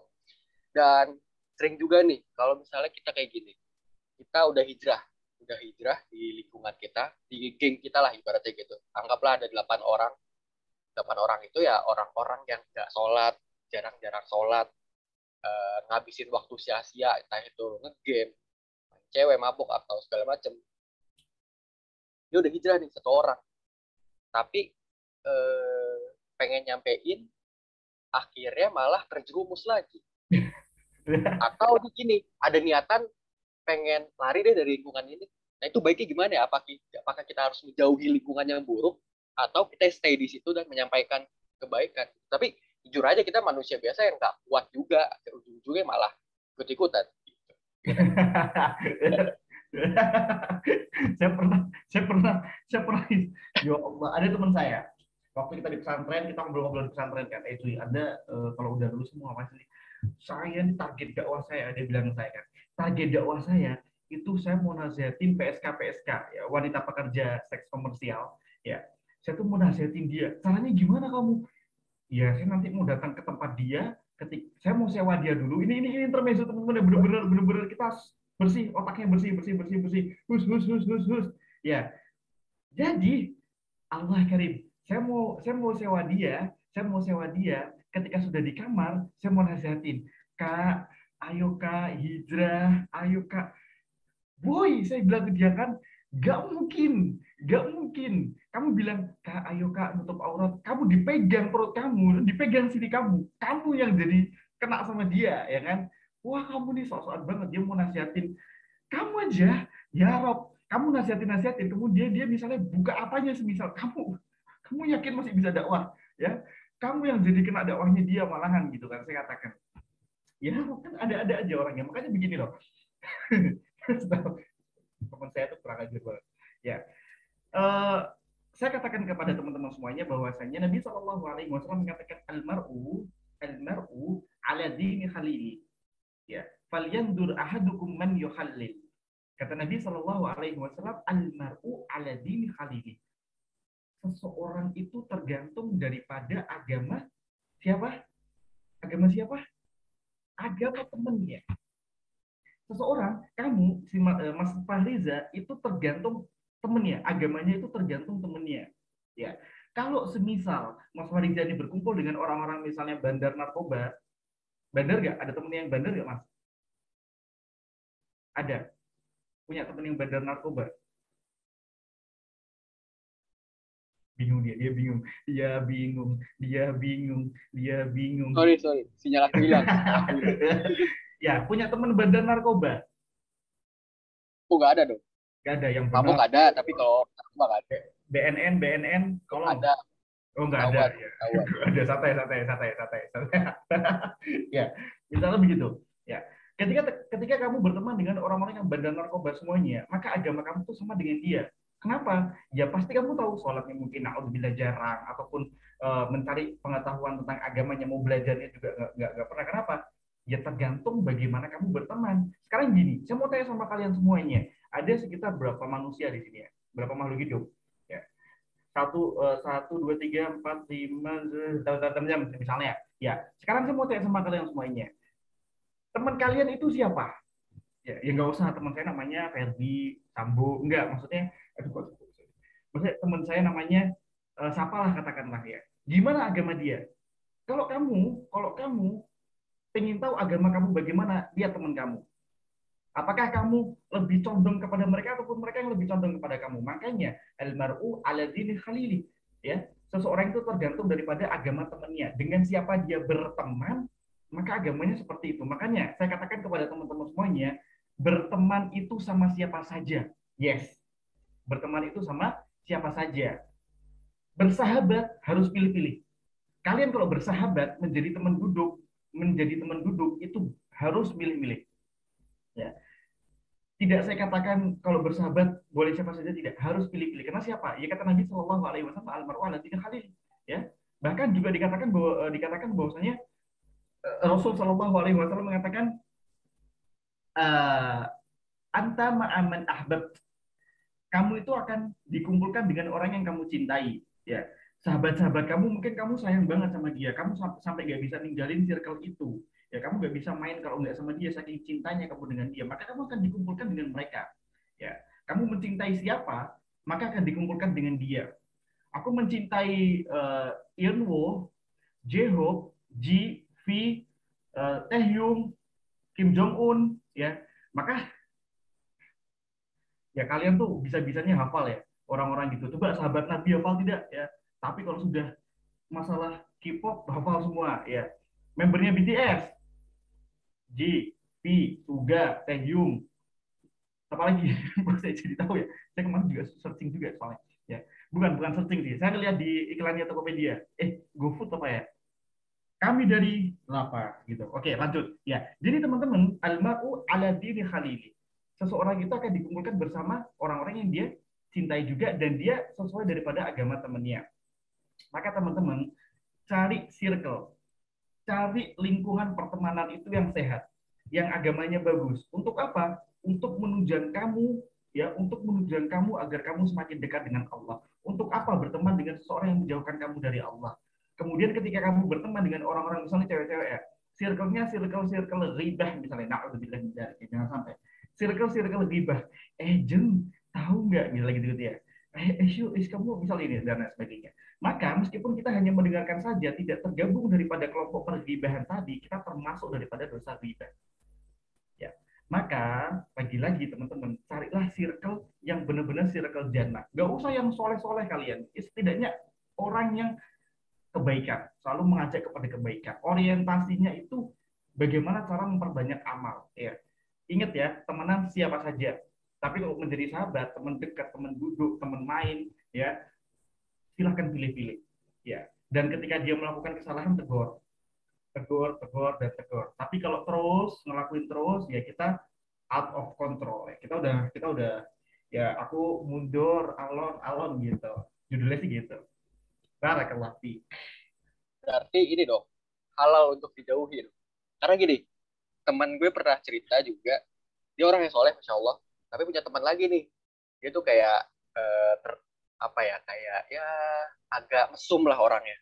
Dan sering juga nih kalau misalnya kita kayak gini, kita udah hijrah di lingkungan kita, di geng kita lah ibaratnya gitu. Anggaplah ada 8 orang. 8 orang itu ya orang-orang yang nggak sholat, jarang-jarang sholat, ngabisin waktu sia-sia, entah itu ngegame, cewek mabuk atau segala macem. Dia udah hijrah nih 1 orang, tapi eh, pengen nyampein, akhirnya malah terjerumus lagi. Atau gini, ada niatan pengen lari deh dari lingkungan ini. Nah itu baiknya gimana ya? Apakah kita harus menjauhi lingkungan yang buruk, atau kita stay di situ dan menyampaikan kebaikan? Tapi jujur aja kita manusia biasa yang nggak kuat juga, ujung-ujungnya malah ikut-ikutan. saya pernah saya pernah saya pernah ya Allah, ada teman saya waktu kita di pesantren, kita ngobrol-ngobrol di pesantren kan, itu ada kalau udah dulu semua pasti saya ini target dakwah saya, ada bilang saya kan, target dakwah saya itu saya mau nasihatin PSK ya, wanita pekerja seks komersial ya, saya tuh mau nasihatin dia, caranya gimana kamu? Ya saya nanti mau datang ke tempat dia, saya mau sewa dia dulu, ini intermezzo teman-teman, bener-bener kita bersih, otaknya bersih, hus ya. Jadi Allah Karim, saya mau sewa dia. Ketika sudah di kamar, saya mau nasihatin, Kak, ayo Kak, hijrah, ayo Kak. Boy, saya bilang ke dia kan, gak mungkin. Kamu bilang, Kak, ayo Kak, nutup aurat. Kamu dipegang perut kamu, dipegang sini kamu yang jadi kena sama dia, ya kan? Wah, kamu nih sok-sokan banget, dia mau nasihatin. Kamu aja, ya Rob, kamu nasihatin, kemudian dia misalnya buka apanya semisal kamu yakin masih bisa dakwah, ya? Kamu yang jadi kena dakwahnya dia malahan gitu kan, saya katakan. Ya, kan ada aja orangnya, makanya begini loh. Teman saya itu kurang ajar banget. Ya, saya katakan kepada teman-teman semuanya bahwasanya Nabi Shallallahu Alaihi Wasallam mengatakan almaru ala dini khalili. Ya, falyandur ahadukum man yuhallil. Kata Nabi Shallallahu Alaihi Wasallam, almaru ala dini khalili. Seseorang itu tergantung daripada agama siapa? Agama siapa? Agama temannya. Seseorang, kamu, si Mas Fahriza, itu tergantung temennya, agamanya itu tergantung temennya. Ya, kalau semisal Mas Fahriza ini berkumpul dengan orang-orang misalnya bandar narkoba, bandar nggak? Ada temennya yang bandar nggak, Mas? Ada. Punya temen yang bandar narkoba? Bingung dia bingung, dia bingung. Sorry, sinyal aku hilang. Ya, punya temen bandar narkoba? Oh, nggak ada dong. Gak ada yang Mabuk benar. ada, tapi kalau narkoba nggak ada. BNN, tolong. Ada. Oh, nggak ada. Ketahuan, Ya. ketahuan. Ada santai. Ya, misalnya begitu. Ya, ketika kamu berteman dengan orang-orang yang bandar narkoba semuanya, maka agama kamu tuh sama dengan dia. Kenapa? Ya pasti kamu tahu sholatnya mungkin naudzubillah jarang, ataupun mencari pengetahuan tentang agamanya, mau belajarnya juga nggak pernah. Kenapa? Ya tergantung bagaimana kamu berteman. Sekarang gini, saya mau tanya sama kalian semuanya, ada sekitar berapa manusia di sini ya? Berapa makhluk hidup? Ya, satu dua tiga empat lima jam misalnya. Ya, sekarang saya mau tanya sama kalian semuanya, teman kalian itu siapa? Ya nggak usah teman saya namanya Ferdi Sambo, enggak, maksudnya aduh, maksudnya teman saya namanya siapalah katakanlah ya. Gimana agama dia? Kalau kamu pengen tahu agama kamu bagaimana, lihat teman kamu. Apakah kamu lebih condong kepada mereka ataupun mereka yang lebih condong kepada kamu? Makanya al-mar'u ala dini khalili, ya. Seseorang itu tergantung daripada agama temannya. Dengan siapa dia berteman, maka agamanya seperti itu. Makanya saya katakan kepada teman-teman semuanya, berteman itu sama siapa saja. Yes, berteman itu sama siapa saja. Bersahabat harus pilih-pilih. Kalian kalau bersahabat menjadi teman duduk itu harus milih-milih. Ya, tidak saya katakan kalau bersahabat boleh siapa saja, tidak harus pilih-pilih. Karena siapa? Ya kata Nabi Shallallahu Alaihi Wasallam, almaru ala dini khalil. Ya, bahkan juga dikatakan bahwasanya Rasul Shallallahu Alaihi Wasallam mengatakan uh, anta ma'aman ahbab, kamu itu akan dikumpulkan dengan orang yang kamu cintai. Ya, sahabat-sahabat kamu mungkin kamu sayang banget sama dia, kamu sampai gak bisa ninggalin circle itu. Ya, kamu gak bisa main kalau nggak sama dia, saking cintanya kamu dengan dia, maka kamu akan dikumpulkan dengan mereka. Ya, kamu mencintai siapa, maka akan dikumpulkan dengan dia. Aku mencintai Eunwoo, J-Hope, Ji, V, Taehyung, Kim Jong Un, ya, maka ya kalian tuh bisa-bisanya hafal ya orang-orang gitu. Coba sahabat Nabi hafal tidak ya? Tapi kalau sudah masalah K-pop hafal semua ya. Membernya BTS, J, P, Suga, Taehyung, apalagi saya jadi tahu ya. Saya kemarin juga searching juga soalnya. Ya, bukan searching sih. Saya lihat di iklannya Tokopedia. GoFood apa ya? Kami dari Lapa gitu. Oke, lanjut. Ya, jadi teman-teman, almaru ala dini khalili. Seseorang itu akan dikumpulkan bersama orang-orang yang dia cintai juga dan dia sesuai daripada agama temannya. Maka teman-teman, cari circle, cari lingkungan pertemanan itu yang sehat, yang agamanya bagus. Untuk apa? Untuk menunjang kamu, ya, untuk menunjang kamu agar kamu semakin dekat dengan Allah. Untuk apa berteman dengan seseorang yang menjauhkan kamu dari Allah? Kemudian ketika kamu berteman dengan orang-orang misalnya cewek-cewek ya, circle-nya circle ribah misalnya, naudzubillah min dzalik, jangan sampai circle ribah. Jeng, tahu nggak misalnya gitu ya. Kamu misalnya ini dan lain sebagainya. Maka meskipun kita hanya mendengarkan saja, tidak tergabung daripada kelompok pergibahan tadi, kita termasuk daripada dosa riba. Ya. Maka lagi-lagi teman-teman, carilah circle yang benar-benar circle jannah. Gak usah yang soleh-soleh kalian. Setidaknya orang yang kebaikan, selalu mengajak kepada kebaikan. Orientasinya itu bagaimana cara memperbanyak amal. Ya. Ingat ya, temenan siapa saja. Tapi kalau menjadi sahabat, teman dekat, teman duduk, teman main, ya silahkan pilih-pilih. Ya. Dan ketika dia melakukan kesalahan, tegur dan tegur. Tapi kalau terus ngelakuin terus, ya kita out of control. Ya. Kita udah ya aku mundur alon-alon gitu. Judulnya sih gitu. Barakallah fi. Berarti ini dong, halal untuk dijauhin. Karena gini, teman gue pernah cerita juga, dia orang yang soleh, Masya Allah, tapi punya teman lagi nih. Dia tuh kayak, apa ya, kayak ya agak mesum lah orangnya.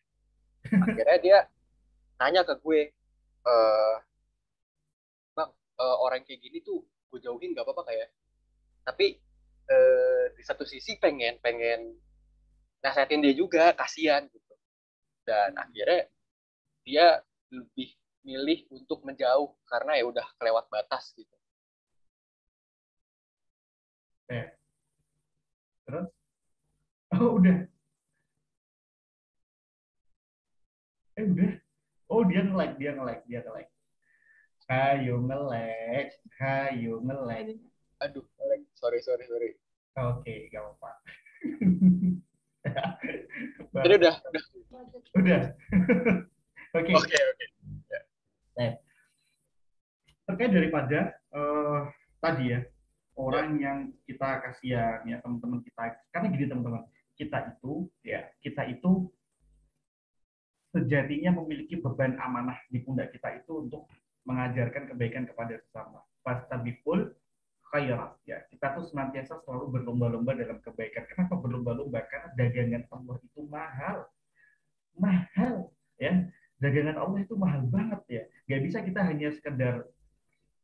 Akhirnya dia nanya ke gue, eh bang, orang kayak gini tuh gue jauhin gak apa-apa kayak. Tapi di satu sisi pengen pengen nasihatin dia juga, kasihan gitu. Dan akhirnya dia lebih milih untuk menjauh karena ya udah kelewat batas gitu. Ya. Terus, oh udah, udah. Oh dia nge-like. Hayu nge-like. Aduh, sorry. Oke, gak apa-apa. Jadi Barak. udah. Udah. Oke. Oke, oke. Ya, Nah, terkait daripada tadi ya ya. orang yang kita kasihan ya teman-teman kita, karena gini teman-teman, kita itu sejatinya memiliki beban amanah di pundak kita itu untuk mengajarkan kebaikan kepada sesama. Fastabiqul khairat, ya kita tuh senantiasa selalu berlomba-lomba dalam kebaikan. Kenapa berlomba-lomba? Karena dagangan Allah itu mahal ya. Dagangan Allah itu mahal banget ya. Gak bisa kita hanya sekedar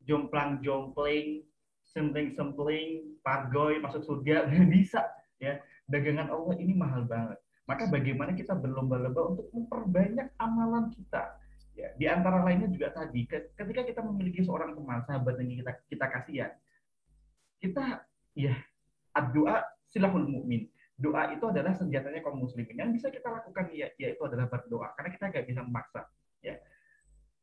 jomplang-jompling, sempling-sempling, pargoy masuk surga, nggak bisa ya. Dagangan Allah ini mahal banget. Maka bagaimana kita berlomba-lomba untuk memperbanyak amalan kita, ya. di antara lainnya juga tadi, ketika kita memiliki seorang teman, sahabat yang kita kasihan, kita ya doa silahul mukmin. Doa itu adalah senjatanya kaum muslimin. Yang bisa kita lakukan yaitu adalah berdoa, karena kita nggak bisa memaksa. Ya,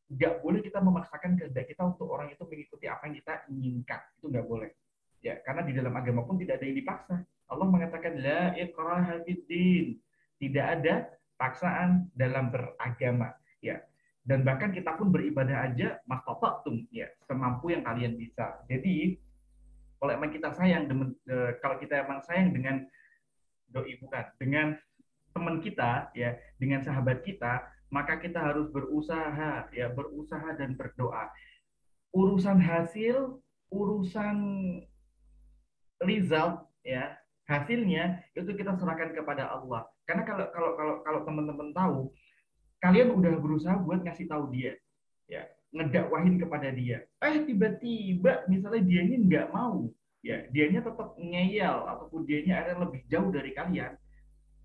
nggak boleh kita memaksakan kehendak kita untuk orang itu mengikuti apa yang kita inginkan. Itu nggak boleh. Ya, karena di dalam agama pun tidak ada yang dipaksa. Allah mengatakan la ikraha fiddin. Tidak ada paksaan dalam beragama. Ya. Dan bahkan kita pun beribadah aja mastata'tum, ya, semampu yang kalian bisa. Jadi kalau emang kita sayang kalau kita emang sayang dengan doi bukan dengan teman kita, ya, dengan sahabat kita, maka kita harus berusaha, ya, berusaha dan berdoa. Urusan hasil, urusan result, ya, hasilnya itu kita serahkan kepada Allah. Karena kalau teman-teman tahu, kalian udah berusaha buat ngasih tahu dia, ya, ngedakwahin kepada dia. Tiba-tiba misalnya dianya nggak mau, ya, dianya tetap ngeyel ataupun dianya ada lebih jauh dari kalian.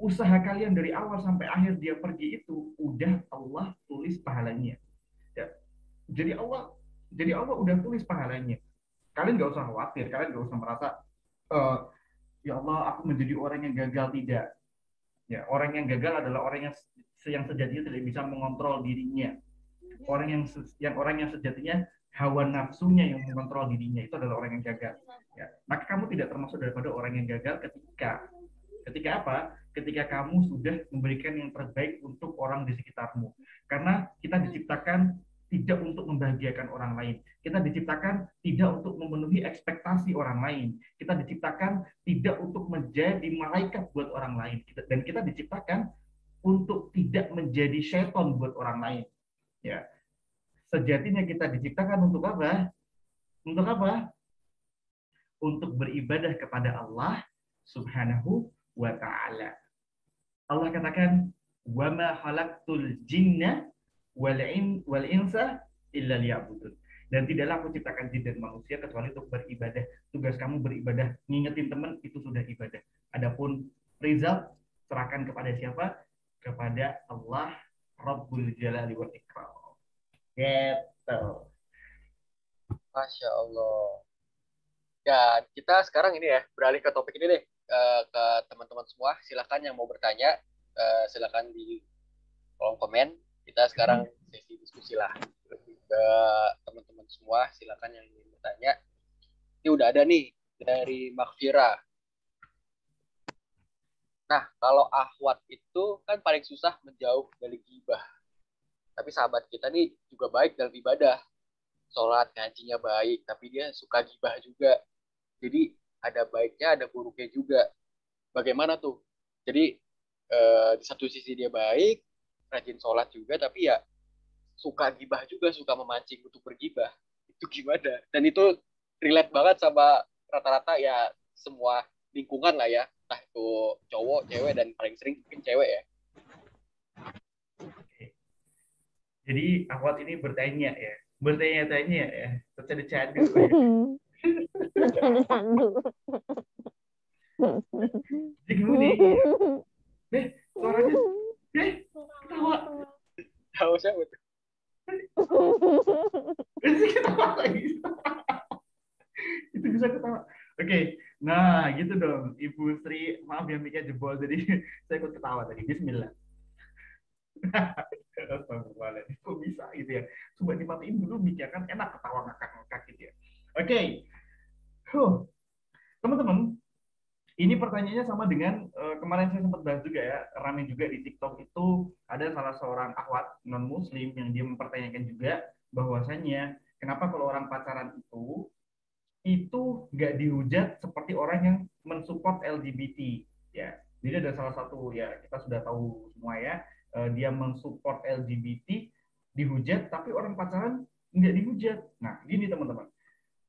Usaha kalian dari awal sampai akhir dia pergi itu udah Allah tulis pahalanya. Ya. Jadi Allah jadi Allah udah tulis pahalanya. Kalian nggak usah khawatir, kalian nggak usah merasa ya Allah aku menjadi orang yang gagal, tidak. Ya, orang yang gagal adalah orang yang sejatinya tidak bisa mengontrol dirinya. Orang yang sejatinya hawa nafsunya yang mengontrol dirinya itu adalah orang yang gagal. Ya. Maka kamu tidak termasuk daripada orang yang gagal ketika apa? Ketika kamu sudah memberikan yang terbaik untuk orang di sekitarmu. Karena kita diciptakan tidak untuk membahagiakan orang lain. Kita diciptakan tidak untuk memenuhi ekspektasi orang lain. Kita diciptakan tidak untuk menjadi malaikat buat orang lain. Dan kita diciptakan untuk tidak menjadi syaitan buat orang lain. Ya. Sejatinya kita diciptakan untuk apa? Untuk apa? Untuk beribadah kepada Allah Subhanahu wa ta'ala. Allah katakan, "Wa ma khalaqtul jinna wal insa illa liya'budun." Dan tidaklah aku ciptakan jin dan manusia kecuali untuk beribadah. Tugas kamu beribadah, ngingetin teman itu sudah ibadah. Adapun result serahkan kepada siapa? Kepada Allah Rabbul Jalali wal Ikram. Gitu. Masya Allah. Ya, kita sekarang ini ya, beralih ke topik ini deh. Ke teman-teman semua, silakan yang mau bertanya, silakan di kolom komen. Kita sekarang sesi diskusi lah. Lebih ke teman-teman semua, silakan yang ingin bertanya. Ini udah ada nih dari Makfira. Nah, kalau akhwat itu kan paling susah menjauh dari gibah. Tapi sahabat kita nih juga baik dalam ibadah. Sholat, ngajinya baik, tapi dia suka gibah juga. Jadi ada baiknya, ada buruknya juga. Bagaimana tuh? Jadi di satu sisi dia baik, rajin sholat juga, tapi ya suka gibah juga, suka memancing untuk bergibah. Itu gimana? Dan itu relate banget sama rata-rata ya semua lingkungan lah ya. Entah itu cowok, cewek, dan paling sering mungkin cewek ya. Jadi akhwat ini bertanya ya. Bertanya-tanya ya. Bercanda-canda. Jadi gimana nih? Suaranya. Ketawa. Tahu siapa tuh? Ketawa lagi. Itu bisa ketawa. Oke, nah gitu dong. Ibu Sri, maaf ya miknya jebol. Jadi saya ikut ketawa tadi. Bismillah. Astagfirullahaladzim. Kok bisa gitu ya? Coba dimatiin dulu miknya kan enak ketawa ngakak-ngakak gitu ya. Oke. Teman-teman, ini pertanyaannya sama dengan kemarin saya sempat bahas juga ya, ramai juga di TikTok itu ada salah seorang akhwat non muslim yang dia mempertanyakan juga bahwasanya kenapa kalau orang pacaran itu nggak dihujat seperti orang yang mensupport LGBT, ya. Jadi ada salah satu, ya, kita sudah tahu semua ya, dia mensupport LGBT dihujat, tapi orang pacaran nggak dihujat. Nah, gini teman-teman,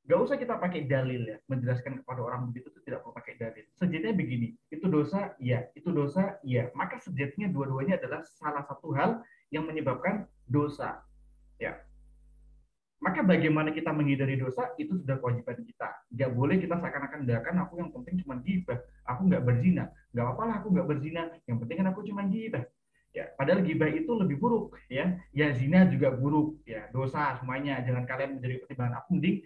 nggak usah kita pakai dalil ya, menjelaskan kepada orang begitu itu tidak perlu pakai dalil. Sejatinya begini, itu dosa, ya, itu dosa, ya. Maka sejatinya dua-duanya adalah salah satu hal yang menyebabkan dosa, ya. Maka bagaimana kita menghindari dosa itu sudah kewajiban kita. Nggak boleh kita seakan-akan, kan aku yang penting cuma gibah, aku nggak berzina, nggak apa-apa lah aku nggak berzina, yang penting kan aku cuma gibah. Ya, padahal gibah itu lebih buruk ya. Ya zina juga buruk ya, dosa semuanya. Jangan kalian menjadi pertimbangan aku mending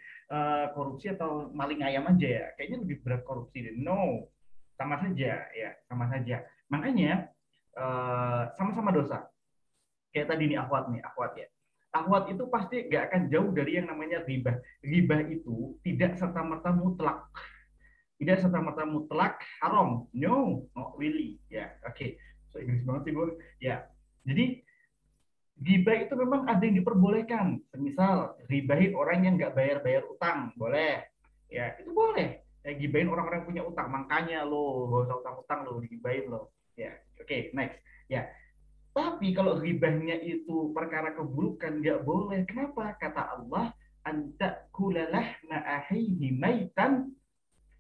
korupsi atau maling ayam aja ya. Kayaknya lebih berat korupsi deh. No, sama saja ya, sama saja. Makanya sama-sama dosa. Kayak tadi nih akhwat ya. Akhwat itu pasti gak akan jauh dari yang namanya ribah. Ribah itu tidak serta-merta mutlak. Tidak serta-merta mutlak haram. No, not really. Ya, oke. Okay. So Inggris banget sih gue. Ya, jadi gibah itu memang ada yang diperbolehkan. Misal, gibahin orang yang nggak bayar-bayar utang, boleh. Ya, itu boleh. Ya, gibahin orang-orang yang punya utang, makanya lo gak usah utang-utang lo, digibahin lo. Ya, oke, okay, next. Ya, tapi kalau ribahnya itu perkara keburukan nggak boleh. Kenapa? Kata Allah, anta kulalah na'ahihi maitan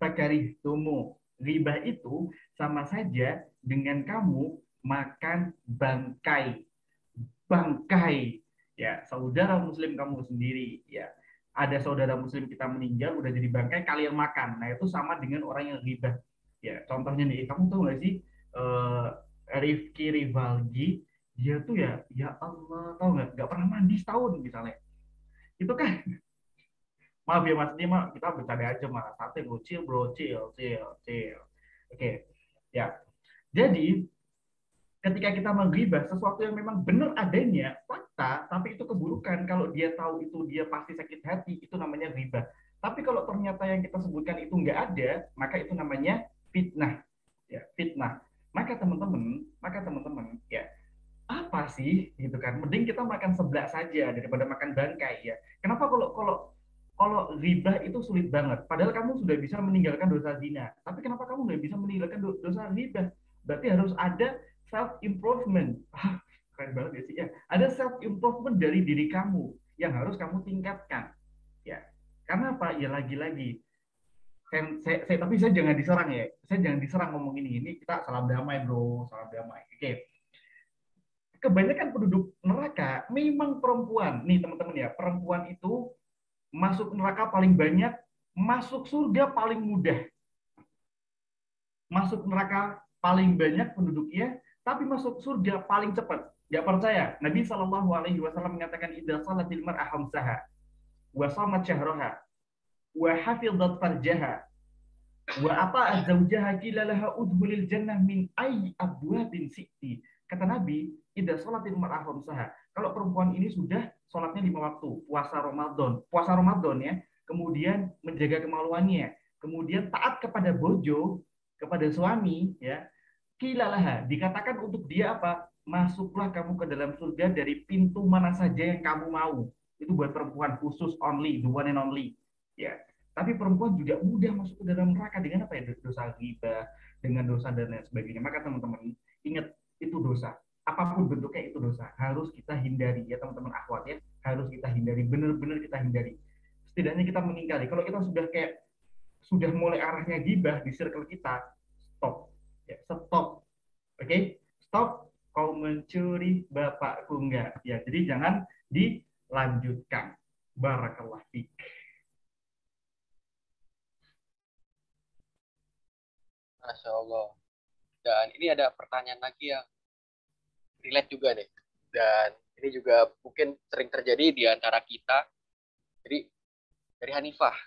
fakarih tumu. Ribah itu sama saja dengan kamu makan bangkai. Bangkai. Ya, saudara muslim kamu sendiri. Ya, ada saudara muslim kita meninggal, udah jadi bangkai, kalian makan. Nah, itu sama dengan orang yang ribah. Ya, contohnya nih, kamu tahu nggak sih, Rifki Rivaldi, dia tuh ya Allah, tahu nggak pernah mandi setahun misalnya. Itu kan, maaf ya mas, ini mah kita bercanda aja mas, sate bro, chill bro, chill, chill, chill. Oke, ya. Jadi ketika kita menggibah sesuatu yang memang benar adanya fakta tapi itu keburukan, kalau dia tahu itu dia pasti sakit hati, itu namanya ghibah. Tapi kalau ternyata yang kita sebutkan itu nggak ada, maka itu namanya fitnah, ya fitnah. Maka teman-teman ya, apa sih gitu kan, mending kita makan seblak saja daripada makan bangkai ya. Kenapa kalau kalau kalau ghibah itu sulit banget, padahal kamu sudah bisa meninggalkan dosa zina, tapi kenapa kamu nggak bisa meninggalkan dosa ghibah? Berarti harus ada self improvement. Keren banget ya sih ya, ada self improvement dari diri kamu yang harus kamu tingkatkan ya. Karena apa ya, lagi-lagi tapi saya jangan diserang ya, saya jangan diserang ngomong ini kita salam damai bro, salam damai. Oke, kebanyakan penduduk neraka memang perempuan. Nih teman-teman ya, perempuan itu masuk neraka paling banyak, masuk surga paling mudah. Masuk neraka paling banyak penduduknya, tapi masuk surga paling cepat. Gak percaya? Nabi Shallallahu Alaihi Wasallam mengatakan idza salatil mar'ah khamsaha wa shamat syahraha wa hafizat farjaha wa apa zaujaha qila laha udhulil jannah min ay abwabin si'ti. Kata Nabi, idza salatil mar'ah khamsaha. Kalau perempuan ini sudah sholatnya 5 waktu, puasa Ramadan ya, kemudian menjaga kemaluannya, kemudian taat kepada bojo, kepada suami ya, kilalaha, dikatakan untuk dia apa? Masuklah kamu ke dalam surga dari pintu mana saja yang kamu mau. Itu buat perempuan khusus, only, the one and only. Ya. Tapi perempuan juga mudah masuk ke dalam neraka dengan apa ya? Dosa ghibah, dengan dosa dan lain sebagainya. Maka teman-teman, ingat itu dosa. Apapun bentuknya itu dosa. Harus kita hindari ya teman-teman akhwat ya. Harus kita hindari, benar-benar kita hindari. Setidaknya kita mengingkari. Kalau kita sudah kayak sudah mulai arahnya gibah di circle kita, stop. Ya, stop. Oke, okay? Stop. Kau mencuri bapakku enggak. Ya, jadi jangan dilanjutkan. Barakallah fiik. Masya Allah. Dan ini ada pertanyaan lagi yang relate juga nih. Dan ini juga mungkin sering terjadi di antara kita. Jadi dari Hanifah,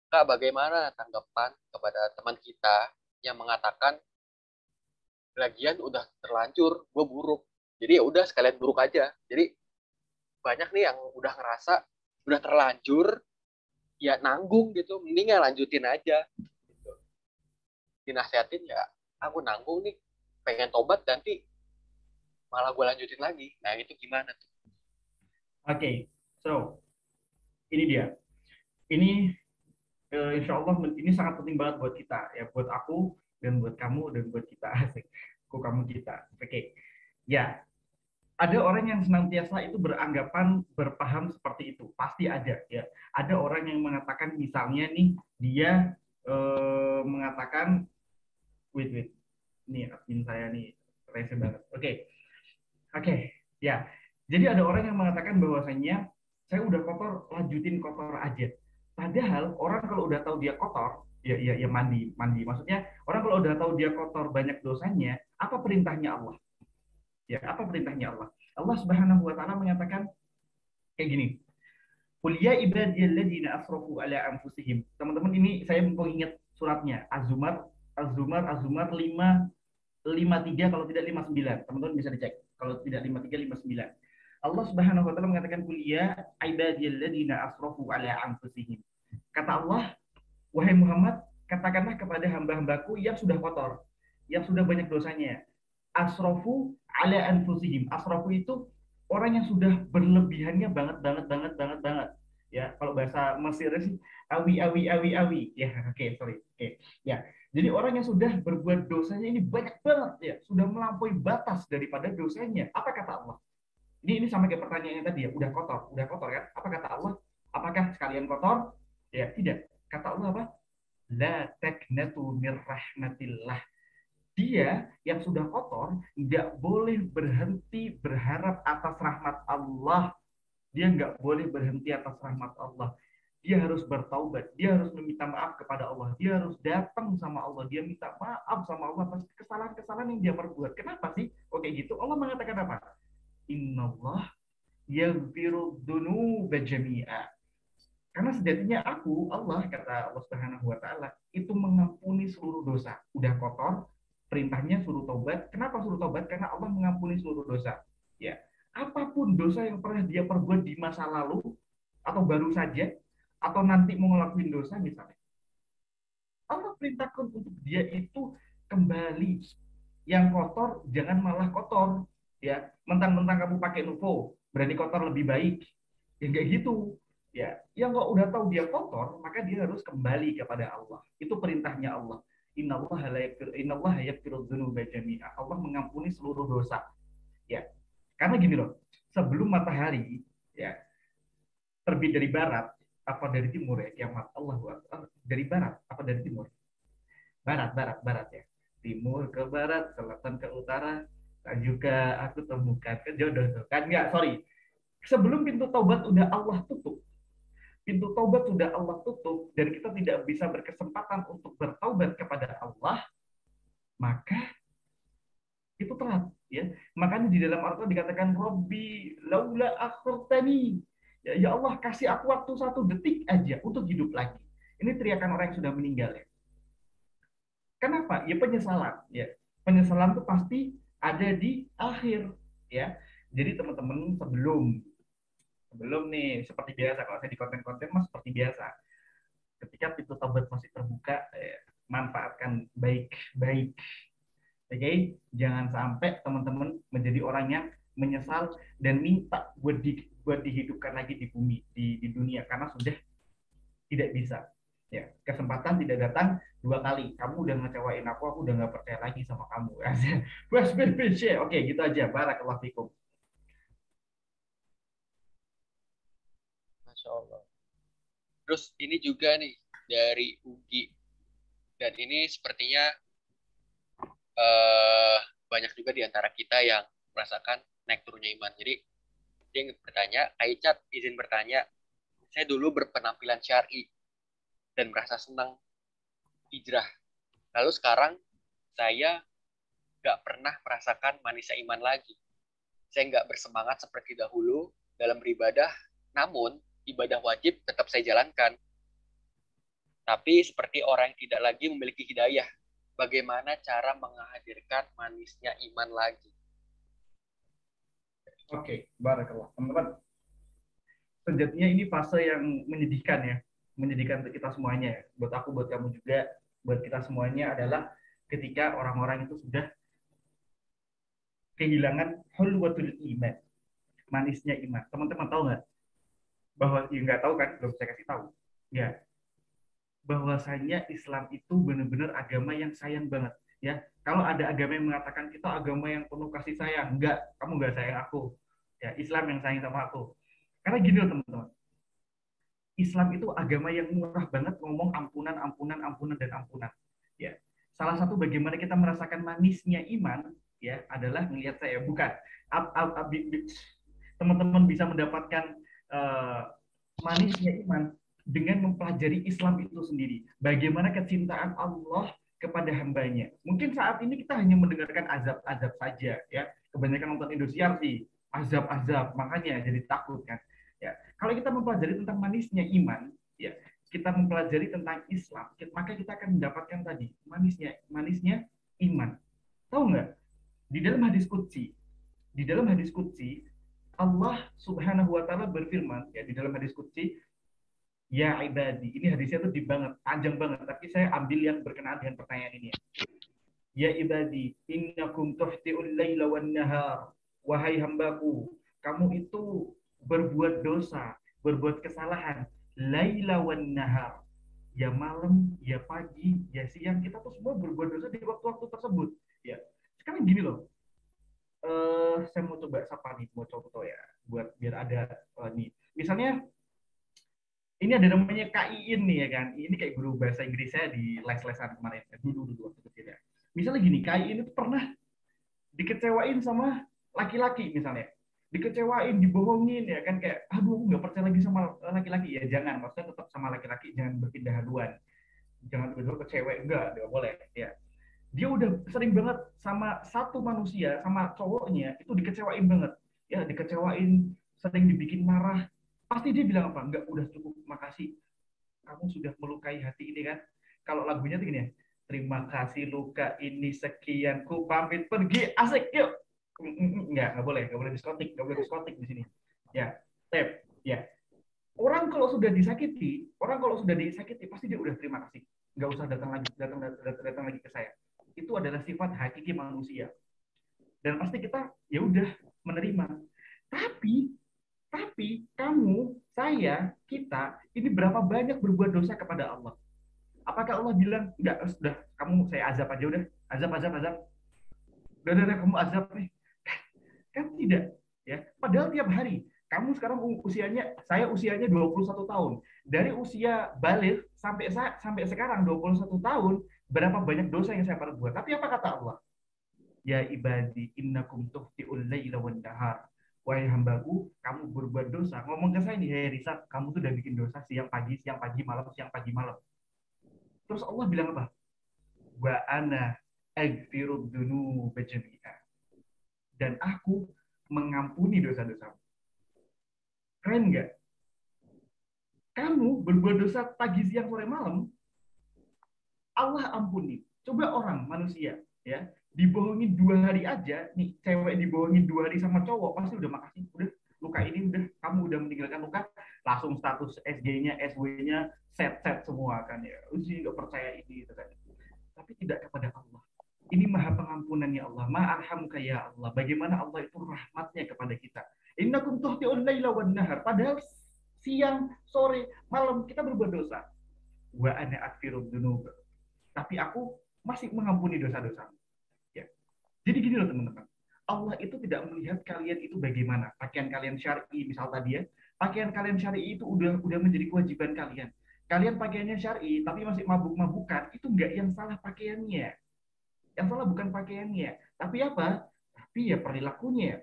Kak, bagaimana tanggapan kepada teman kita yang mengatakan lagian udah terlanjur, gue buruk. Jadi ya udah sekalian buruk aja. Jadi banyak nih yang udah ngerasa udah terlanjur, ya nanggung gitu, mending ya lanjutin aja. Gitu. Dinasehatin ya, aku nanggung nih, pengen tobat nanti malah gue lanjutin lagi. Nah itu gimana tuh? Oke, okay. So ini dia. Ini insya Allah ini sangat penting banget buat kita ya, buat aku dan buat kamu dan buat kita. Aku kamu kita. Oke, okay. Ya. Ada orang yang senantiasa itu beranggapan berpaham seperti itu, pasti ada ya. Ada orang yang mengatakan misalnya nih dia mengatakan wait nih admin saya nih rese banget. Oke, ya. Jadi ada orang yang mengatakan bahwasanya saya udah kotor, lanjutin kotor aja. Padahal orang kalau udah tahu dia kotor, ya mandi. Maksudnya orang kalau udah tahu dia kotor banyak dosanya, apa perintahnya Allah? Ya, apa perintahnya Allah? Allah Subhanahu wa taala mengatakan kayak gini. Qul ya ibadiyalladzina asrafu ala anfusihim. Teman-teman, ini saya mengingat suratnya Az-Zumar 553 kalau tidak 59. Teman-teman bisa dicek. Kalau tidak 53 59. Allah Subhanahu wa taala mengatakan qul ya ibadiyalladzina asrafu ala anfusihim. Kata Allah, wahai Muhammad, katakanlah kepada hamba-hambaku yang sudah kotor, yang sudah banyak dosanya. Asrofu ala anfusihim. Asrofu itu orang yang sudah berlebihannya banget, banget, banget, banget, banget. Ya, kalau bahasa Mesir sih awi, awi, awi, awi. Ya, oke, okay, sorry. Oke, okay. Ya. Jadi orang yang sudah berbuat dosanya ini banyak banget, ya, sudah melampaui batas daripada dosanya. Apa kata Allah? Ini sampai ke pertanyaannya tadi ya, udah kotor kan? Apa kata Allah? Apakah sekalian kotor? Ya, tidak. Kata Allah apa? La taknatu mir rahmatillah. Dia yang sudah kotor nggak boleh berhenti berharap atas rahmat Allah. Dia nggak boleh berhenti atas rahmat Allah. Dia harus bertaubat. Dia harus meminta maaf kepada Allah. Dia harus datang sama Allah. Dia minta maaf sama Allah atas kesalahan-kesalahan yang dia perbuat. Kenapa sih? Oke gitu. Allah mengatakan apa? Innallah yaghfiru dzunuba jami'a. Karena sejatinya aku, Allah, kata Allah Subhanahu wa taala, itu mengampuni seluruh dosa. Udah kotor, perintahnya suruh tobat. Kenapa suruh tobat? Karena Allah mengampuni seluruh dosa. Ya. Apapun dosa yang pernah dia perbuat di masa lalu atau baru saja atau nanti mau ngelakuin dosa misalnya. Allah perintahkan untuk dia itu kembali. Yang kotor jangan malah kotor, ya. Mentang-mentang kamu pakai Nuvo, berani kotor lebih baik. Ya enggak gitu. Ya, yang kok udah tahu dia kotor, maka dia harus kembali kepada Allah. Itu perintahnya Allah. Innallaha yaghfiru dzunuba jami'a. Allah mengampuni seluruh dosa. Ya. Karena gini loh, sebelum matahari ya terbit dari barat apa dari timur ya, kiamat Allah dari barat apa dari timur? Barat ya. Timur ke barat, selatan ke utara, dan juga aku temukan ke jodoh tuh. Kan enggak, sorry. Sebelum pintu taubat udah Allah tutup, pintu taubat sudah Allah tutup dan kita tidak bisa berkesempatan untuk bertaubat kepada Allah, maka itu telat ya. Makanya di dalam Al-Qur'an dikatakan Robbi laula akhirtani. Ya, ya Allah, kasih aku waktu 1 detik aja untuk hidup lagi. Ini teriakan orang yang sudah meninggal ya. Kenapa? Ya penyesalan ya. Penyesalan itu pasti ada di akhir ya. Jadi teman-teman sebelum sebelum nih seperti biasa, kalau saya di konten-konten mas seperti biasa, ketika pintu taubat masih terbuka, manfaatkan baik-baik. Oke, okay? Jangan sampai teman-teman menjadi orang yang menyesal dan minta buat dihidupkan lagi di bumi, di dunia, karena sudah tidak bisa. Ya, kesempatan tidak datang 2 kali. Kamu udah ngecewain aku udah nggak percaya lagi sama kamu. Oke, gitu aja. Barakallahu fikum. Masya Allah. Terus ini juga nih dari Ugi, dan ini sepertinya banyak juga di antara kita yang merasakan naik turunnya iman. Jadi dia bertanya, Aicat izin bertanya, saya dulu berpenampilan syar'i dan merasa senang hijrah. Lalu sekarang saya nggak pernah merasakan manisnya iman lagi. Saya nggak bersemangat seperti dahulu dalam beribadah, namun ibadah wajib tetap saya jalankan. Tapi seperti orang yang tidak lagi memiliki hidayah, bagaimana cara menghadirkan manisnya iman lagi? Oke, barakallah. Teman-teman, sejatinya ini fase yang menyedihkan ya. Menyedihkan untuk kita semuanya. Buat aku, buat kamu juga, buat kita semuanya adalah ketika orang-orang itu sudah kehilangan hulwatul iman, manisnya iman. Teman-teman tahu nggak? Bahwa ya nggak tahu kan, belum saya kasih tahu. Ya, bahwasanya Islam itu benar-benar agama yang sayang banget. Ya, kalau ada agama yang mengatakan kita agama yang penuh kasih sayang, enggak, kamu enggak sayang aku. Ya, Islam yang sayang sama aku. Karena gini loh teman-teman, Islam itu agama yang murah banget, ngomong ampunan, ampunan, ampunan, dan ampunan. Ya, salah satu bagaimana kita merasakan manisnya iman, ya, adalah melihat saya, bukan. Teman-teman bisa mendapatkan manisnya iman dengan mempelajari Islam itu sendiri. Bagaimana kecintaan Allah kepada hambanya. Mungkin saat ini kita hanya mendengarkan azab-azab saja, ya. kebanyakan nonton Indosiar sih, azab-azab, makanya jadi takut kan. Ya, kalau kita mempelajari tentang manisnya iman, ya, kita mempelajari tentang Islam, maka kita akan mendapatkan tadi manisnya manisnya iman. Tahu nggak? Di dalam hadis qudsi, di dalam hadis qudsi Allah Subhanahu wa taala berfirman ya di dalam hadis qudsi, ya ibadi. Ini hadisnya tuh deep banget, panjang banget, tapi saya ambil yang berkenaan dengan pertanyaan ini ya. Ya ibadi, innakum tuhti'ul laila wan nahar. Wahai hambaku, kamu itu berbuat dosa, berbuat kesalahan, laila wan nahar. Ya malam, ya pagi, ya siang, kita tuh semua berbuat dosa di waktu-waktu tersebut. Ya, sekarang gini loh, saya mau coba sapa nih, mau contoh ya, buat biar ada nih. Misalnya ini ada namanya Kak Iin nih ya kan. Ini kayak guru bahasa Inggris saya di les-lesan kemarin. Dulu waktu kecil ya. Misalnya gini, Kak Iin itu pernah dikecewain sama laki-laki misalnya. Dikecewain, dibohongin ya kan kayak aduh aku nggak percaya lagi sama laki-laki ya jangan maksudnya tetap sama laki-laki jangan berpindah haluan jangan tiba-tiba ke cewek enggak boleh ya dia udah sering banget sama satu manusia sama cowoknya itu dikecewain banget ya dikecewain sering dibikin marah pasti dia bilang apa enggak udah cukup makasih kamu sudah melukai hati ini kan kalau lagunya tuh gini ya terima kasih luka ini sekian ku pamit pergi asik yuk nggak boleh diskotik di sini ya tap ya orang kalau sudah disakiti pasti dia udah terima kasih nggak usah datang lagi ke saya itu adalah sifat hakiki manusia dan pasti kita ya udah menerima tapi kamu saya kita ini berapa banyak berbuat dosa kepada Allah apakah Allah bilang enggak sudah kamu saya azab aja udah azab udah kamu azab nih kan tidak ya padahal tiap hari kamu sekarang usianya saya usianya 21 tahun dari usia balik sampai sekarang 21 tahun berapa banyak dosa yang saya perbuat tapi apa kata Allah ya ibadi innakum tuhti'ul laila wan nahar wahai hambaku kamu berbuat dosa ngomong ke saya nih hey Risa kamu tuh udah bikin dosa siang pagi malam terus Allah bilang apa wa ana aghfirud dzunuba jami'a dan aku mengampuni dosa-dosa. Keren nggak? Kamu berbuat dosa pagi, siang, sore, malam, Allah ampuni. Coba orang, manusia, ya, dibohongin 2 hari aja, nih cewek dibohongin 2 hari sama cowok, pasti udah makasih, udah luka ini udah kamu udah meninggalkan luka, langsung status SG-nya, SW-nya set semua kan ya. Uji nggak percaya ini, gitu kan. Tapi tidak kepada Allah. Ini maha pengampunannya Allah, maha arhamuka ya Allah. Bagaimana Allah itu rahmatnya kepada kita. Innakum tuhti'un laila wan nahar. Padahal siang, sore, malam kita berbuat dosa. Wa ana aghfirud dzunub. Tapi aku masih mengampuni dosa-dosa. Ya. Jadi gini loh teman-teman. Allah itu tidak melihat kalian itu bagaimana. Pakaian kalian syar'i misal tadi ya. Pakaian kalian syar'i itu udah menjadi kewajiban kalian. Kalian pakaiannya syar'i tapi masih mabuk-mabukan, itu enggak yang salah pakaiannya. Yang salah bukan pakaiannya, tapi apa? Tapi ya perilakunya.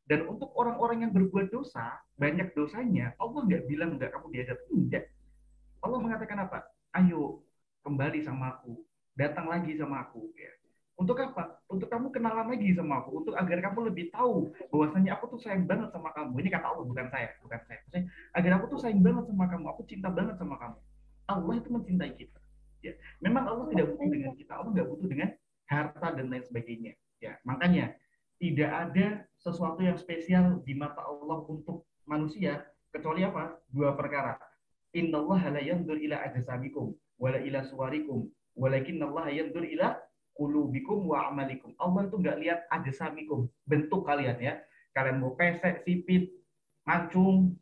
Dan untuk orang-orang yang berbuat dosa, banyak dosanya, Allah nggak bilang nggak kamu diadab. Tidak. Allah mengatakan apa? Ayo kembali sama aku, datang lagi sama aku. Ya. Untuk apa? Untuk kamu kenalan lagi sama aku, untuk agar kamu lebih tahu bahwasanya aku tuh sayang banget sama kamu. Ini kata Allah, bukan saya. Maksudnya, agar aku tuh sayang banget sama kamu, aku cinta banget sama kamu. Allah itu mencintai kita. Ya. Memang Allah tidak butuh dengan kita, Allah nggak butuh dengan harta dan lain sebagainya. Ya, makanya tidak ada sesuatu yang spesial di mata Allah untuk manusia kecuali apa? 2 perkara. Innallaha la yanzur ila ajsamikum wala ila suwarikum walakinnallaha yanzur ila qulubikum wa amalikum. Allah itu nggak lihat ajsamikum, bentuk kalian ya. Kalian mau pesek, sipit, mancung,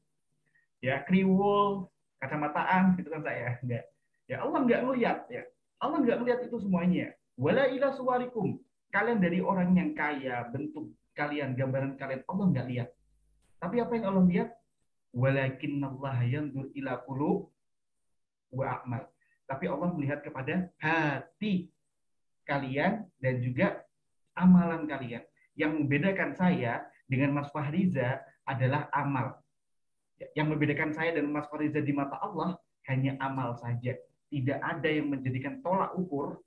ya kriwul, kacamataan gitu kan saya enggak. Ya Allah nggak ngelihat ya. Allah nggak ngelihat itu semuanya. Wala ila suwarikum. Kalian dari orang yang kaya, bentuk kalian, gambaran kalian Allah nggak lihat. Tapi apa yang Allah lihat? Walakinnallaha yanzur ila qulub wa a'mal. Tapi Allah melihat kepada hati kalian dan juga amalan kalian. Yang membedakan saya dengan Mas Fahriza adalah amal. Yang membedakan saya dan Mas Fahriza di mata Allah hanya amal saja. Tidak ada yang menjadikan tolak ukur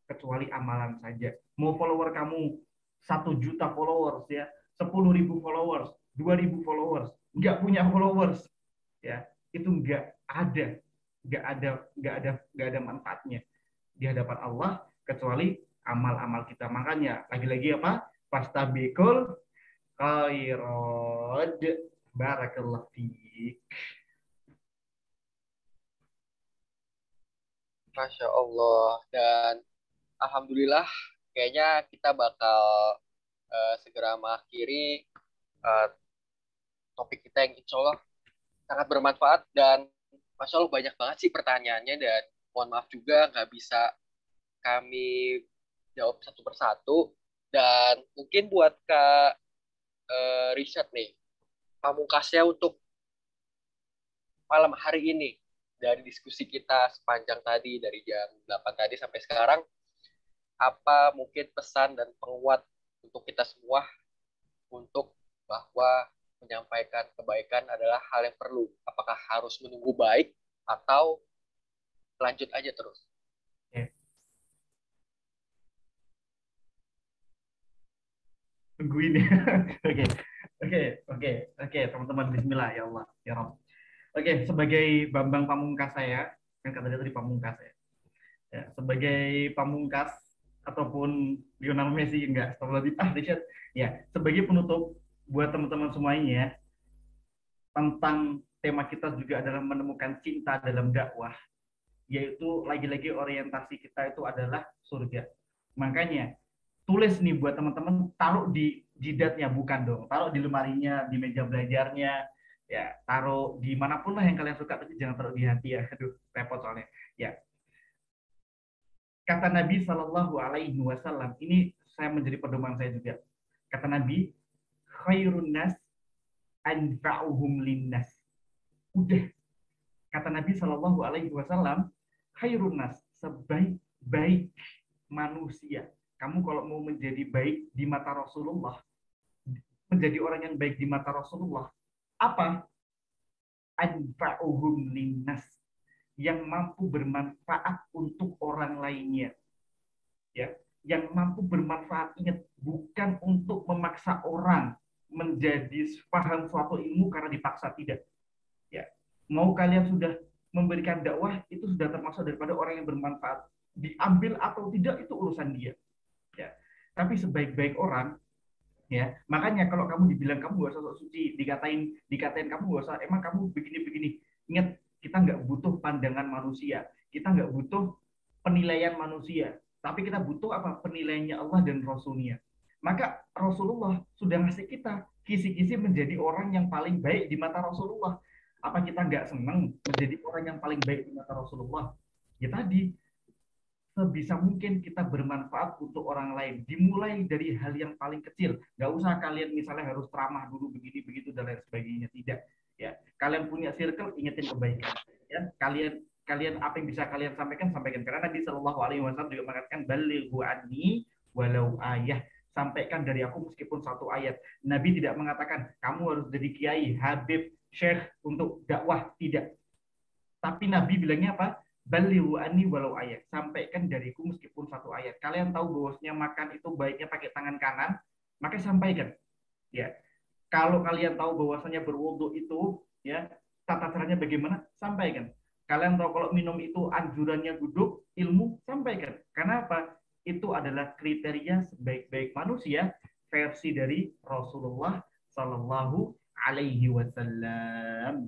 kecuali amalan saja. Mau follower kamu 1 juta followers ya, 10.000 followers, 2.000 followers, nggak punya followers ya, itu nggak ada manfaatnya di hadapan Allah kecuali amal-amal kita. Makanya lagi-lagi apa? Fastabikul khairat. Barakallahu fiik. Masya Allah. Dan Alhamdulillah, kayaknya kita bakal segera mengakhiri eh, topik kita yang insya Allah sangat bermanfaat. Dan Masya Allah banyak banget sih pertanyaannya, dan mohon maaf juga nggak bisa kami jawab satu persatu. Dan mungkin buat Kak Richard nih, pamungkasnya untuk malam hari ini, dari diskusi kita sepanjang tadi, dari jam 8 tadi sampai sekarang, apa mungkin pesan dan penguat untuk kita semua, untuk bahwa menyampaikan kebaikan adalah hal yang perlu. Apakah harus menunggu baik atau lanjut aja terus? Oke, tungguin ya. Oke, oke, oke, oke, teman-teman, Bismillah ya Allah, ya Rabb. Oke, sebagai Bambang Pamungkas saya, kan katanya tadi Pamungkas ya. Ya, sebagai pamungkas ataupun Lionel Messi enggak, Richard. Ya, sebagai penutup buat teman-teman semuanya ya, tentang tema kita juga adalah menemukan cinta dalam dakwah, yaitu lagi-lagi orientasi kita itu adalah surga. Makanya tulis nih buat teman-teman, taruh di jidatnya, bukan dong, taruh di lemarinya, di meja belajarnya, ya taruh di manapun lah yang kalian suka, tapi jangan taruh di hati ya, aduh repot soalnya. Ya, kata Nabi Shallallahu Alaihi Wasallam, ini saya menjadi pedoman saya juga. Kata Nabi, khairun nas anfa'uhum linnas. Udah, kata Nabi Shallallahu Alaihi Wasallam, khairun nas, sebaik-baik manusia. Kamu kalau mau menjadi baik di mata Rasulullah, menjadi orang yang baik di mata Rasulullah, apa? Anfa'uhum linnas, yang mampu bermanfaat untuk orang lainnya. Ya, yang mampu bermanfaat. Ingat, bukan untuk memaksa orang menjadi paham suatu ilmu karena dipaksa, tidak. Ya, mau kalian sudah memberikan dakwah, itu sudah termasuk daripada orang yang bermanfaat. Diambil atau tidak itu urusan dia. Ya, tapi sebaik-baik orang, ya, makanya kalau kamu dibilang kamu gak usah sok suci, dikatain kamu gak usah, emang kamu begini-begini. Ingat, kita nggak butuh pandangan manusia, kita nggak butuh penilaian manusia, tapi kita butuh apa? Penilaiannya Allah dan Rasulnya. Maka Rasulullah sudah ngasih kita kisi-kisi menjadi orang yang paling baik di mata Rasulullah. Apa kita nggak senang menjadi orang yang paling baik di mata Rasulullah? Ya tadi, sebisa mungkin kita bermanfaat untuk orang lain. Dimulai dari hal yang paling kecil. Nggak usah kalian misalnya harus ramah dulu begini begitu dan lain sebagainya. Tidak. Ya, kalian punya circle, ingetin kebaikan. Ya, kalian kalian apa yang bisa kalian sampaikan, sampaikan. Karena Nabi Shallallahu Alaihi Wasallam juga mengatakan balighu anni walau ayah, sampaikan dari aku meskipun satu ayat. Nabi tidak mengatakan kamu harus jadi kiai, habib, syekh untuk dakwah, tidak. Tapi Nabi bilangnya apa? Balighu anni walau ayat. Sampaikan dariku meskipun satu ayat. Kalian tahu bahwasanya makan itu baiknya pakai tangan kanan, maka sampaikan. Ya. Kalau kalian tahu bahwasanya berwudu itu ya tata caranya bagaimana, sampaikan. Kalian tahu kalau minum itu anjurannya duduk, ilmu, sampaikan. Karena apa? Itu adalah kriteria sebaik-baik manusia versi dari Rasulullah Sallallahu Alaihi Wasallam.